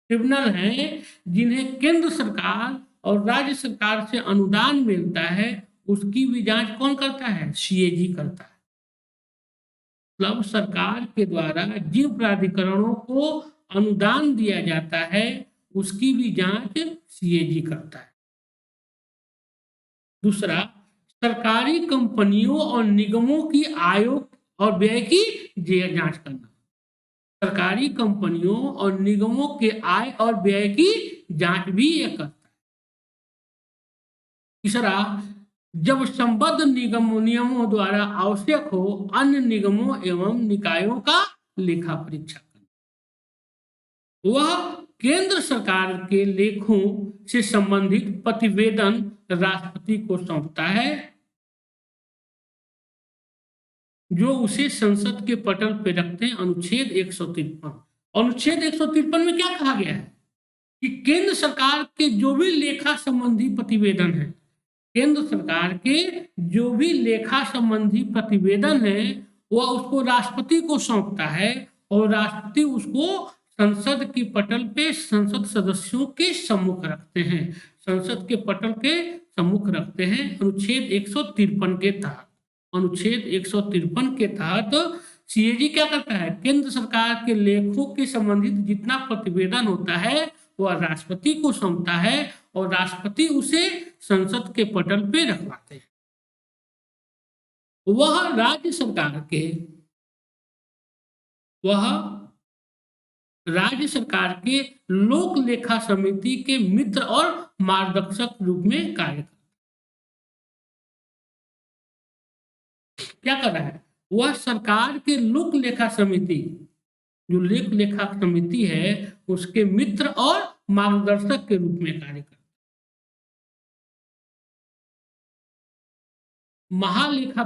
Speaker 1: ट्रिब्यूनल हैं जिन्हें केंद्र सरकार और राज्य सरकार से अनुदान मिलता है, उसकी भी जांच कौन करता है, सीएजी करता है। मतलब सरकार के द्वारा जिन प्राधिकरणों को अनुदान दिया जाता है उसकी भी जांच सीएजी करता है। दूसरा, सरकारी कंपनियों और निगमों की आय और व्यय की जांच करना। सरकारी कंपनियों और निगमों के आय और व्यय की जांच भी यह करता है। तीसरा, जब संबद्ध नियमों द्वारा आवश्यक हो अन्य निगमों एवं निकायों का लेखा परीक्षा करना। वह केंद्र सरकार के लेखों से संबंधित प्रतिवेदन राष्ट्रपति को सौंपता है, जो उसे संसद के पटल पर रखते हैं। अनुच्छेद 153, अनुच्छेद 153 में क्या कहा गया है कि केंद्र सरकार के जो भी लेखा संबंधी प्रतिवेदन है, केंद्र सरकार के जो भी लेखा संबंधी प्रतिवेदन है वह उसको राष्ट्रपति को सौंपता है और राष्ट्रपति उसको संसद के पटल पे संसद सदस्यों के सम्मुख रखते हैं, संसद के पटल के सम्मुख रखते हैं। अनुच्छेद 153 के तहत, अनुच्छेद 153 के तहत सीएजी क्या करता है, केंद्र सरकार के लेखों के संबंधित जितना प्रतिवेदन होता है वह राष्ट्रपति को सौंपता है और राष्ट्रपति उसे संसद के पटल पे रखवाते हैं। वह राज्य सरकार के लोक लेखा समिति के मित्र और मार्गदर्शक रूप में कार्य करता है। क्या कर रहा है, वह सरकार के लोक लेखा समिति, जो लोक लेखा समिति है उसके मित्र और मार्गदर्शक के रूप में कार्य करता है। महालेखा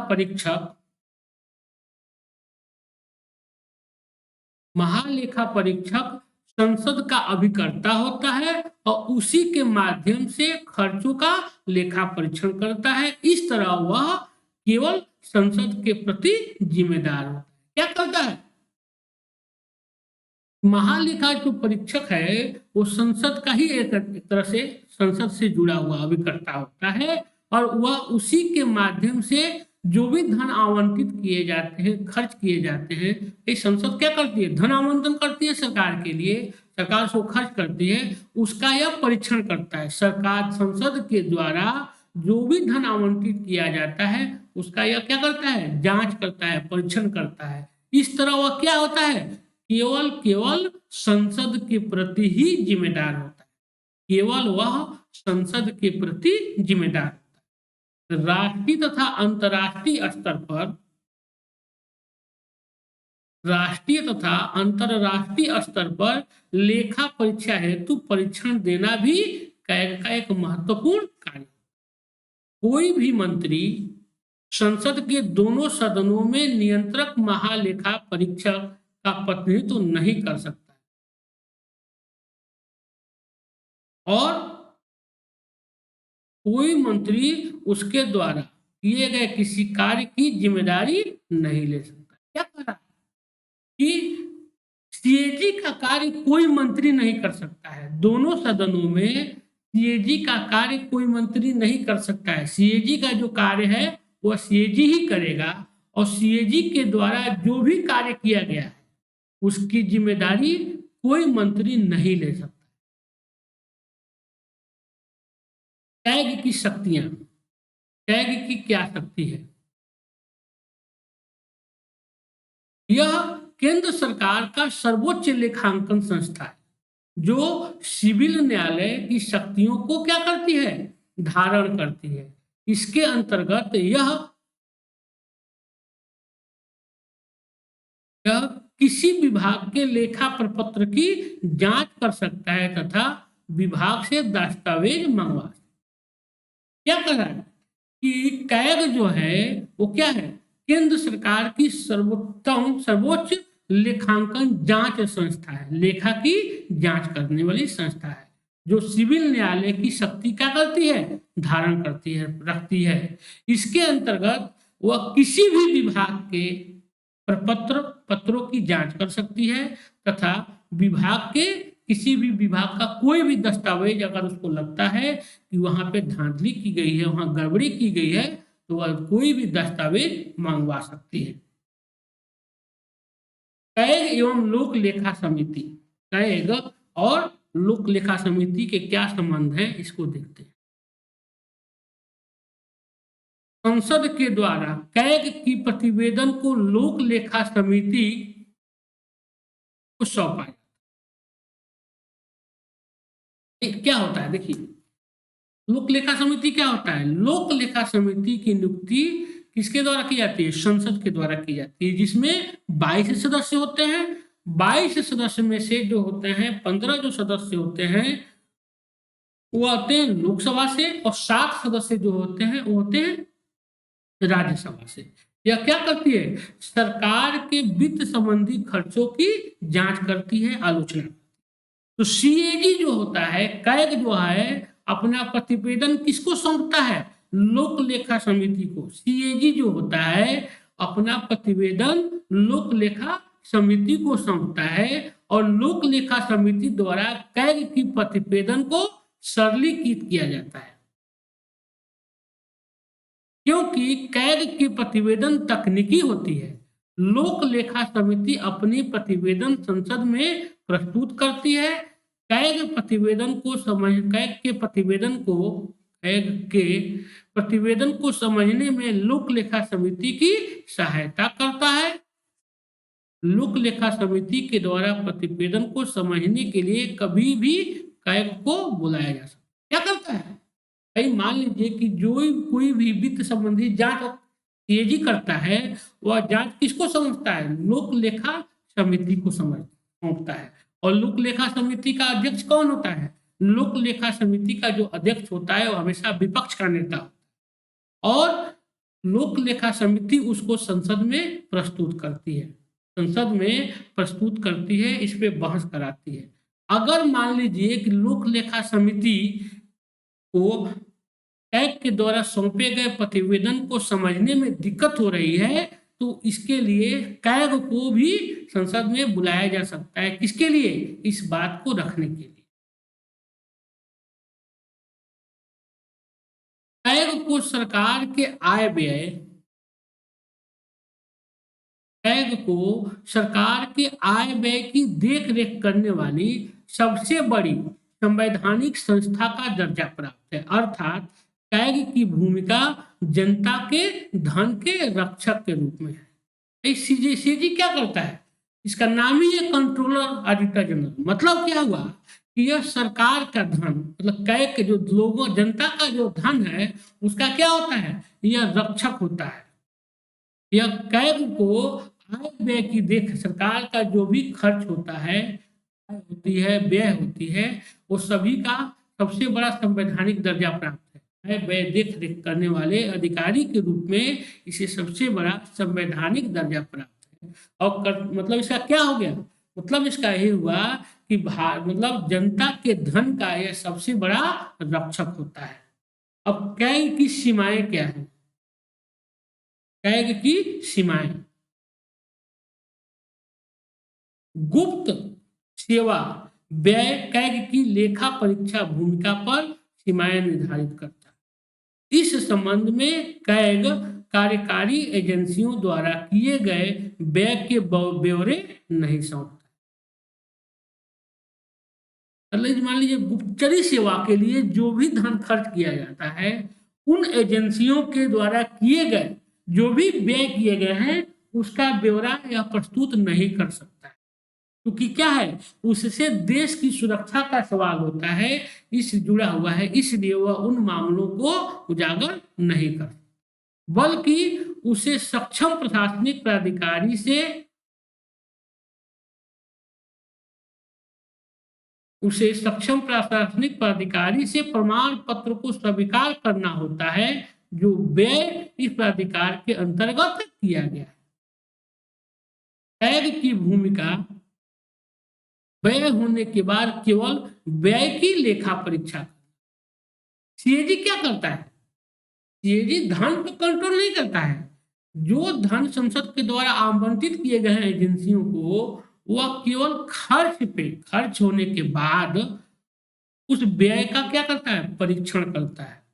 Speaker 1: परीक्षक संसद का अभिकर्ता होता है और उसी के माध्यम से खर्चों का लेखा परीक्षण करता है। इस तरह वह केवल संसद के प्रति जिम्मेदार होता है। क्या करता है, महालेखा जो परीक्षक है वो संसद का ही एक तरह से संसद से जुड़ा हुआ अभिकर्ता होता है और वह उसी के माध्यम से जो भी धन आवंटित किए जाते हैं, खर्च किए जाते हैं, ये संसद क्या करती है, धन आवंटन करती है सरकार के लिए, सरकार उसको खर्च करती है, उसका यह परीक्षण करता है। सरकार संसद के द्वारा जो भी धन आवंटित किया जाता है उसका यह क्या करता है, जांच करता है, परीक्षण करता है। इस तरह वह क्या होता है, केवल संसद के प्रति ही जिम्मेदार होता है, केवल वह संसद के प्रति जिम्मेदार होता है। राष्ट्रीय तथा अंतर्राष्ट्रीय स्तर पर, राष्ट्रीय तथा अंतर्राष्ट्रीय स्तर पर लेखा परीक्षा हेतु परीक्षण देना भी कैग का एक महत्वपूर्ण कार्य। कोई भी मंत्री संसद के दोनों सदनों में नियंत्रक महालेखा परीक्षक का प्रतिनिधित्व तो नहीं कर सकता और कोई मंत्री उसके द्वारा किए गए किसी कार्य की जिम्मेदारी नहीं ले सकता। क्या कह रहा है कि सीएजी का कार्य कोई मंत्री नहीं कर सकता है। दोनों सदनों में सीएजी का कार्य कोई मंत्री नहीं कर सकता है। सीएजी का जो कार्य है वह सीएजी ही करेगा, और सीएजी के द्वारा जो भी कार्य किया गया है उसकी जिम्मेदारी कोई मंत्री नहीं ले सकता। कैग की शक्तियां, कैग की क्या शक्ति है? यह केंद्र सरकार का सर्वोच्च लेखांकन संस्था है जो सिविल न्यायालय की शक्तियों को क्या करती है? धारण करती है। इसके अंतर्गत यह किसी विभाग के लेखा प्रपत्र की जांच कर सकता है तथा विभाग से दस्तावेज मंगवा सकता है। क्या कर रहा है कि कैग जो है वो क्या है? केंद्र सरकार की सर्वोच्च लेखांकन जांच संस्था है, लेखा की जांच करने वाली संस्था है जो सिविल न्यायालय की शक्ति क्या करती है? धारण करती है, रखती है। इसके अंतर्गत वह किसी भी विभाग के पत्रों की जांच कर सकती है तथा विभाग के किसी भी विभाग का कोई भी दस्तावेज अगर उसको लगता है कि वहां पे धांधली की गई है, वहां गड़बड़ी की गई है, तो वह कोई भी दस्तावेज मंगवा सकती है। कैग एवं लोक लेखा समिति, कैग और लोक लेखा समिति के क्या संबंध है इसको देखते हैं। संसद के द्वारा कैग की प्रतिवेदन को लोक लेखा समिति को सौंपा जाता है। क्या होता है देखिए, लोक लेखा समिति क्या होता है? लोक लेखा समिति की नियुक्ति किसके द्वारा की जाती है? संसद के द्वारा की जाती है, जिसमें 22 सदस्य होते हैं। 22 सदस्य में से जो होते हैं 15 जो सदस्य होते हैं वो आते हैं लोकसभा से, और 7 सदस्य जो होते हैं वो होते हैं राज्यसभा से। यह क्या करती है? सरकार के वित्त संबंधी खर्चों की जांच करती है, आलोचना। तो सीएजी जो होता है, कैग जो है, अपना प्रतिवेदन किसको सौंपता है? लोक लेखा समिति को। सीएजी जो होता है अपना प्रतिवेदन लोक लेखा समिति को सौंपता है, और लोक लेखा समिति द्वारा कैग की प्रतिवेदन को सरलीकृत किया जाता है, क्योंकि कैग की प्रतिवेदन तकनीकी होती है। लोक लेखा समिति अपनी प्रतिवेदन संसद में प्रस्तुत करती है। कैग के प्रतिवेदन को समझने में लोक लेखा समिति की सहायता करता है। लोक लेखा समिति के द्वारा प्रतिवेदन को समझने के लिए कभी भी कैग को बुलाया जा सकता है। क्या करता है? भाई मान लीजिए कि जो कोई भी वित्त संबंधी जांच सीएजी करता है, वह जांच किसको समझता है? लोक लेखा समिति को सौंपता है। और लोक लेखा समिति का अध्यक्ष कौन होता है? लोक लेखा समिति का जो अध्यक्ष होता है वो हमेशा विपक्ष का नेता होता है, और लोक लेखा समिति उसको संसद में प्रस्तुत करती है। संसद में प्रस्तुत करती है, इस पे बहस कराती है। अगर मान लीजिए कि लोक लेखा समिति को कैग के द्वारा सौंपे गए प्रतिवेदन को समझने में दिक्कत हो रही है, तो इसके लिए कैग को भी संसद में बुलाया जा सकता है। किसके लिए? इस बात को रखने के लिए। कैग को सरकार के आय व्यय, कैग को सरकार के आय व्यय की देख रेख करने वाली सबसे बड़ी संवैधानिक संस्था का दर्जा प्राप्त है। अर्थात कैग की भूमिका जनता के धन के रक्षक के रूप में है। सीजी क्या करता है? इसका नाम ही है कंट्रोलर ऑडिटर जनरल। मतलब क्या हुआ कि यह सरकार का धन, मतलब कैग के जो लोगों जनता का जो धन है उसका क्या होता है? यह रक्षक होता है। यह कैग को आय व्यय की देख, सरकार का जो भी खर्च होता है, होती है, व्यय होती है, वो सभी का सबसे बड़ा संवैधानिक दर्जा प्राप्त है। व्यय देख रेख करने वाले अधिकारी के रूप में इसे सबसे बड़ा संवैधानिक दर्जा प्राप्त है। और मतलब इसका क्या हो गया? मतलब इसका ये हुआ कि मतलब जनता के धन का यह सबसे बड़ा रक्षक होता है। अब कैग की सीमाएं क्या है? कैग की सीमाएं: गुप्त सेवा व्यय कैग की लेखा परीक्षा भूमिका पर सीमाएं निर्धारित करता है। इस संबंध में कैग कार्यकारी एजेंसियों द्वारा किए गए व्यय के ब्यौरे नहीं सौंपता। मान लीजिए गुप्तचरी सेवा के लिए जो भी धन खर्च किया जाता है, उन एजेंसियों के द्वारा किए गए जो भी व्यय किए गए हैं उसका ब्यौरा या प्रस्तुत नहीं कर सकता है, क्योंकि क्या है, उससे देश की सुरक्षा का सवाल होता है, इस जुड़ा हुआ है, इसलिए वह उन मामलों को उजागर नहीं कर, बल्कि उसे सक्षम प्रशासनिक प्राधिकारी से प्रमाण पत्र को स्वीकार करना होता है जो व्यय इस प्राधिकार के अंतर्गत किया गया है। कैग की भूमिका व्यय होने के बाद केवल व्यय की लेखा परीक्षा। सीएजी क्या करता है? सीएजी धन को कंट्रोल नहीं करता है। जो धन संसद के द्वारा आवंटित किए गए हैं एजेंसियों को, वह केवल खर्च होने के बाद उस व्यय का क्या करता है? परीक्षण करता है।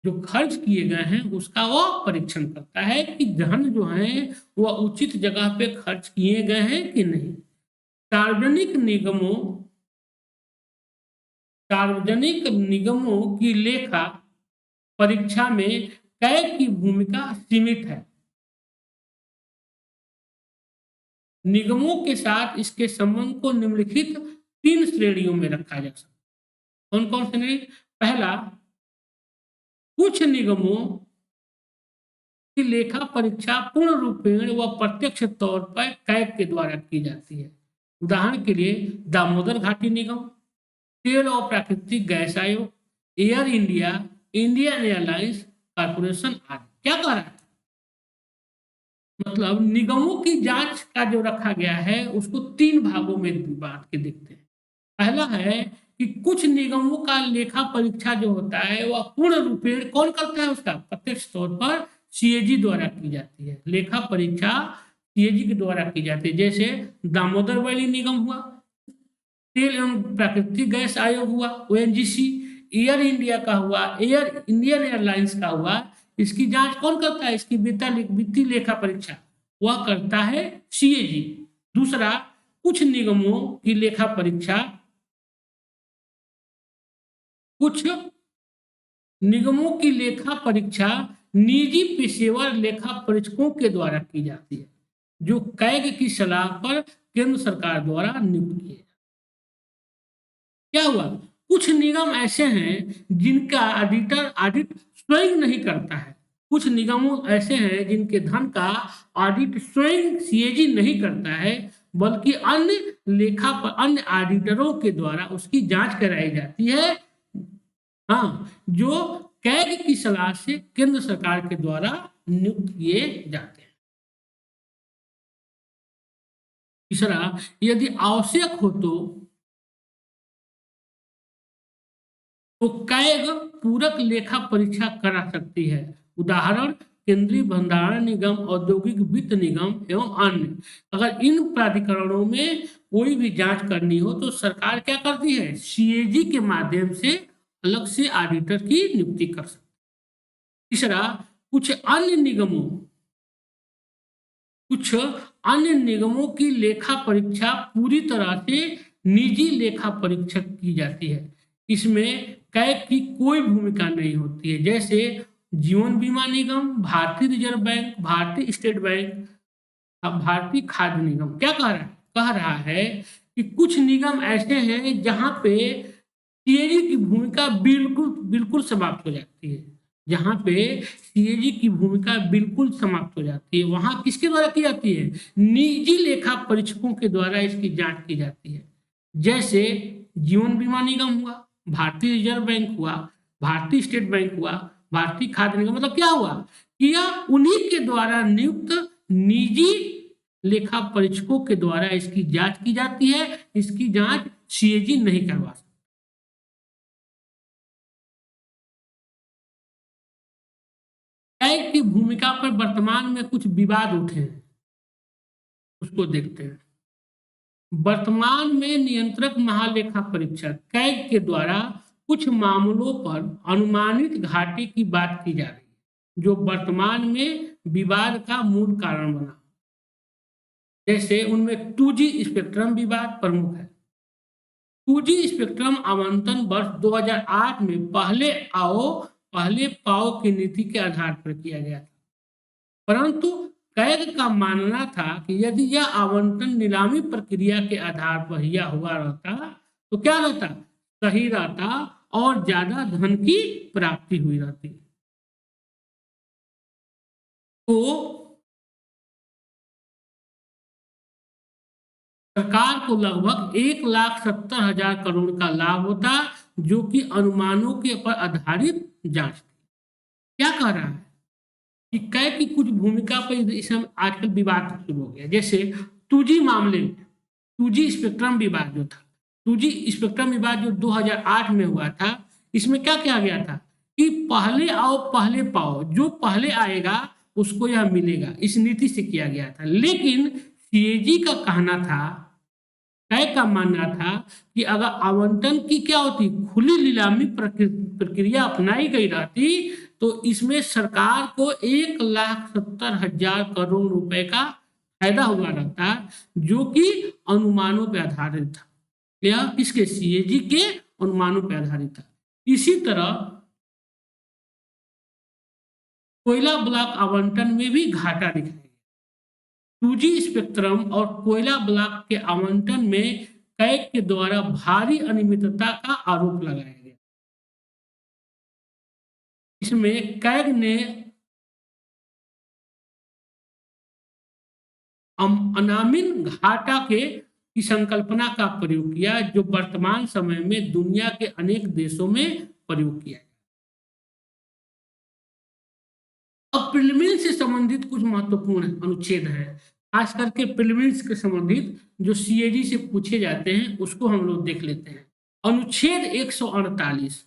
Speaker 1: जो खर्च किए गए हैं उसका वो परीक्षण करता है कि धन जो है वह उचित जगह पे खर्च किए गए हैं कि नहीं। सार्वजनिक निगमों की लेखा परीक्षा में कैग की भूमिका सीमित है। निगमों के साथ इसके संबंध को निम्नलिखित 3 श्रेणियों में रखा जा सकता है। कौन कौन से? पहला, कुछ निगमों की लेखा परीक्षा पूर्ण रूपेण व प्रत्यक्ष तौर पर कैग के द्वारा की जाती है। उदाहरण के लिए दामोदर घाटी निगम, तेल और प्राकृतिक गैस आयोग, air India, Indian airlines corporation आदि। क्या कह रहा है? मतलब निगमों की जांच का जो रखा गया है उसको 3 भागों में बांट के देखते हैं। पहला है कि कुछ निगमों का लेखा परीक्षा जो होता है वह पूर्ण रूपेण कौन करता है? उसका प्रत्यक्ष तौर पर सीएजी द्वारा की जाती है। लेखा परीक्षा सीएजी के द्वारा की जाती है। जैसे दामोदर वैली निगम हुआ, तेल एवं प्राकृतिक गैस आयोग हुआ ओएनजीसी, एयर इंडिया का हुआ, इंडियन एयरलाइंस का हुआ। इसकी जांच कौन करता है? इसकी वित्तीय लेखा परीक्षा वह करता है सीएजी। दूसरा, कुछ निगमों की लेखा परीक्षा निजी पेशेवर लेखा परीक्षकों के द्वारा की जाती है, जो कैग की सलाह पर केंद्र सरकार द्वारा नियुक्त किए। क्या हुआ? कुछ निगम ऐसे हैं जिनका ऑडिट स्वयं नहीं करता है। कुछ निगमों ऐसे हैं जिनके धन का ऑडिट स्वयं सीएजी नहीं करता है, बल्कि अन्य ऑडिटरों के द्वारा उसकी जांच कराई जाती है। हाँ, जो कैग की सलाह से केंद्र सरकार के द्वारा नियुक्त किए जाते हैं। तीसरा, यदि आवश्यक हो तो कैग पूरक लेखा परीक्षा करा सकती है। उदाहरण, केंद्रीय भंडारण निगम, औद्योगिक वित्त निगम एवं अन्य। अगर इन प्राधिकरणों में कोई भी जांच करनी हो तो सरकार क्या करती है? सीएजी के माध्यम से अलग से ऑडिटर की नियुक्ति कर सकती है। तीसरा, कुछ अन्य निगमों की लेखा परीक्षा पूरी तरह से निजी लेखा परीक्षक की जाती है। इसमें कैग की कोई भूमिका नहीं होती है। जैसे जीवन बीमा निगम, भारतीय रिजर्व बैंक, भारतीय स्टेट बैंक, भारतीय खाद्य निगम। क्या कह रहा है कि कुछ निगम ऐसे हैं जहां पे सीएजी की भूमिका बिल्कुल समाप्त हो जाती है। जहां पे सीएजी की भूमिका बिल्कुल समाप्त हो जाती है, वहां किसके द्वारा की जाती है? निजी लेखा परीक्षकों के द्वारा इसकी जांच की जाती है। जैसे जीवन बीमा निगम हुआ, भारतीय रिजर्व बैंक हुआ, भारतीय स्टेट बैंक हुआ, भारतीय खाद्य निगम। मतलब क्या हुआ कि उन्हीं के द्वारा नियुक्त निजी लेखा परीक्षकों के द्वारा इसकी जांच की जाती है। इसकी जांच सीएजी नहीं करवा सकता। कैग की भूमिका पर वर्तमान में कुछ विवाद उठे हैं, उसको देखते हैं। वर्तमान में नियंत्रक महालेखा परीक्षक कैग के द्वारा कुछ मामलों पर अनुमानित घाटे की बात की जा रही है जो वर्तमान में विवाद का मूल कारण बना। जैसे उनमें 2G स्पेक्ट्रम विवाद प्रमुख है। 2G स्पेक्ट्रम आवंटन वर्ष 2008 में पहले आओ पहले पाओ की नीति के आधार पर किया गया था, परंतु कैग का मानना था कि यदि यह आवंटन नीलामी प्रक्रिया के आधार पर यह हुआ रहता तो क्या रहता, सही रहता और ज्यादा धन की प्राप्ति हुई रहती। तो सरकार को लगभग 1,70,000 करोड़ का लाभ होता, जो कि अनुमानों के पर आधारित जांच थी। क्या कह रहा है कि कै की कुछ भूमिका पर इसमें आजकल विवाद शुरू हो गया। जैसे 2G मामले में 2G स्पेक्ट्रम विवाद जो था, 2G स्पेक्ट्रम विवाद जो 2008 में हुआ था, इसमें क्या किया गया था कि पहले आओ पहले पाओ, जो पहले आएगा उसको यह मिलेगा, इस नीति से किया गया था। लेकिन सीएजी का कहना था, कै का मानना था कि अगर आवंटन की क्या होती, खुली नीलामी प्रक्रिया अपनाई गई रहती तो इसमें सरकार को 1,70,000 करोड़ रुपए का फायदा हुआ रहता, जो कि अनुमानों पर आधारित था। यह किसके, सीएजी के अनुमानों पर आधारित था। इसी तरह कोयला ब्लॉक आवंटन में भी घाटा दिखाई गया। 2G स्पेक्ट्रम और कोयला ब्लॉक के आवंटन में कैग के द्वारा भारी अनियमितता का आरोप लगाया गया। इसमें कैग ने अनामिन घाटा की संकल्पना का प्रयोग किया, जो वर्तमान समय में दुनिया के अनेक देशों में प्रयोग किया। अब प्रीलिमिन्स से संबंधित कुछ महत्वपूर्ण अनुच्छेद है, खास करके प्रीलिमिन्स के संबंधित जो सीएजी से पूछे जाते हैं उसको हम लोग देख लेते हैं। अनुच्छेद 148,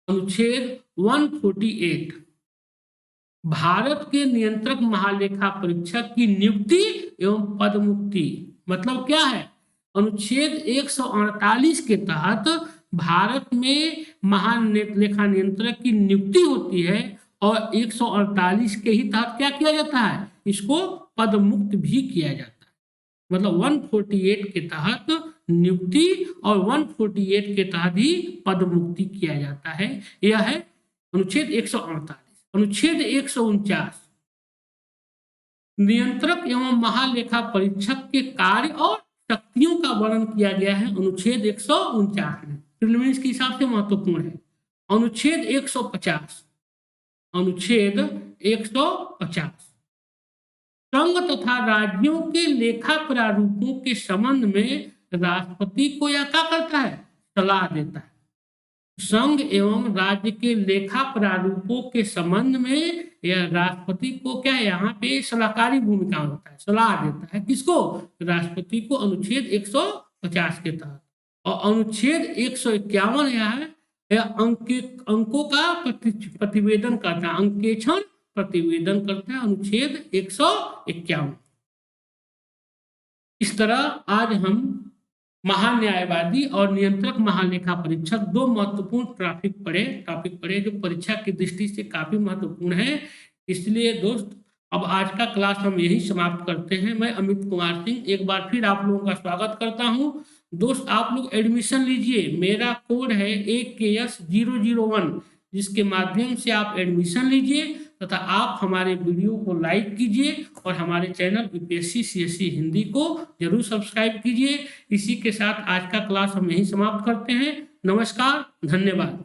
Speaker 1: अनुच्छेद 148 भारत के नियंत्रक महालेखा परीक्षक की नियुक्ति एवं पदमुक्ति, मतलब क्या है, अनुच्छेद 148 के तहत भारत में महालेखा नियंत्रक की नियुक्ति होती है और 148 के ही तहत क्या किया जाता है, इसको पदमुक्त भी किया जाता है। मतलब 148 के तहत नियुक्ति और 148 के तहत ही पदमुक्ति किया जाता है। यह है अनुच्छेद 148। अनुच्छेद 149 नियंत्रक एवं महालेखा परीक्षक के कार्य और शक्तियों का वर्णन किया गया है अनुच्छेद 149 में, प्रीलिमिन्स के हिसाब से महत्वपूर्ण है। अनुच्छेद 150, अनुच्छेद 150 संघ तथा राज्यों के लेखा प्रारूपों के संबंध में राष्ट्रपति को यह क्या करता है, सलाह देता है। संघ एवं राज्य के लेखा प्रारूपों के संबंध में यह राष्ट्रपति को क्या है, यहाँ पे सलाहकारी भूमिका होता है, सलाह देता है किसको, राष्ट्रपति को, अनुच्छेद 150 के तहत। और अनुच्छेद 151 यह अंकों का प्रतिवेदन करता है, अंकेक्षण प्रतिवेदन करता है, अनुच्छेद 151। इस तरह आज हम महान्यायवादी और नियंत्रक महालेखा परीक्षक दो महत्वपूर्ण टॉपिक पढ़े जो परीक्षा की दृष्टि से काफी महत्वपूर्ण है। इसलिए दोस्त अब आज का क्लास हम यही समाप्त करते हैं। मैं अमित कुमार सिंह एक बार फिर आप लोगों का स्वागत करता हूं। दोस्त आप लोग एडमिशन लीजिए, मेरा कोड है AKS001, जिसके माध्यम से आप एडमिशन लीजिए तथा आप हमारे वीडियो को लाइक कीजिए और हमारे चैनल यूपीएससी सीएससी हिंदी को जरूर सब्सक्राइब कीजिए। इसी के साथ आज का क्लास हम यहीं समाप्त करते हैं। नमस्कार, धन्यवाद।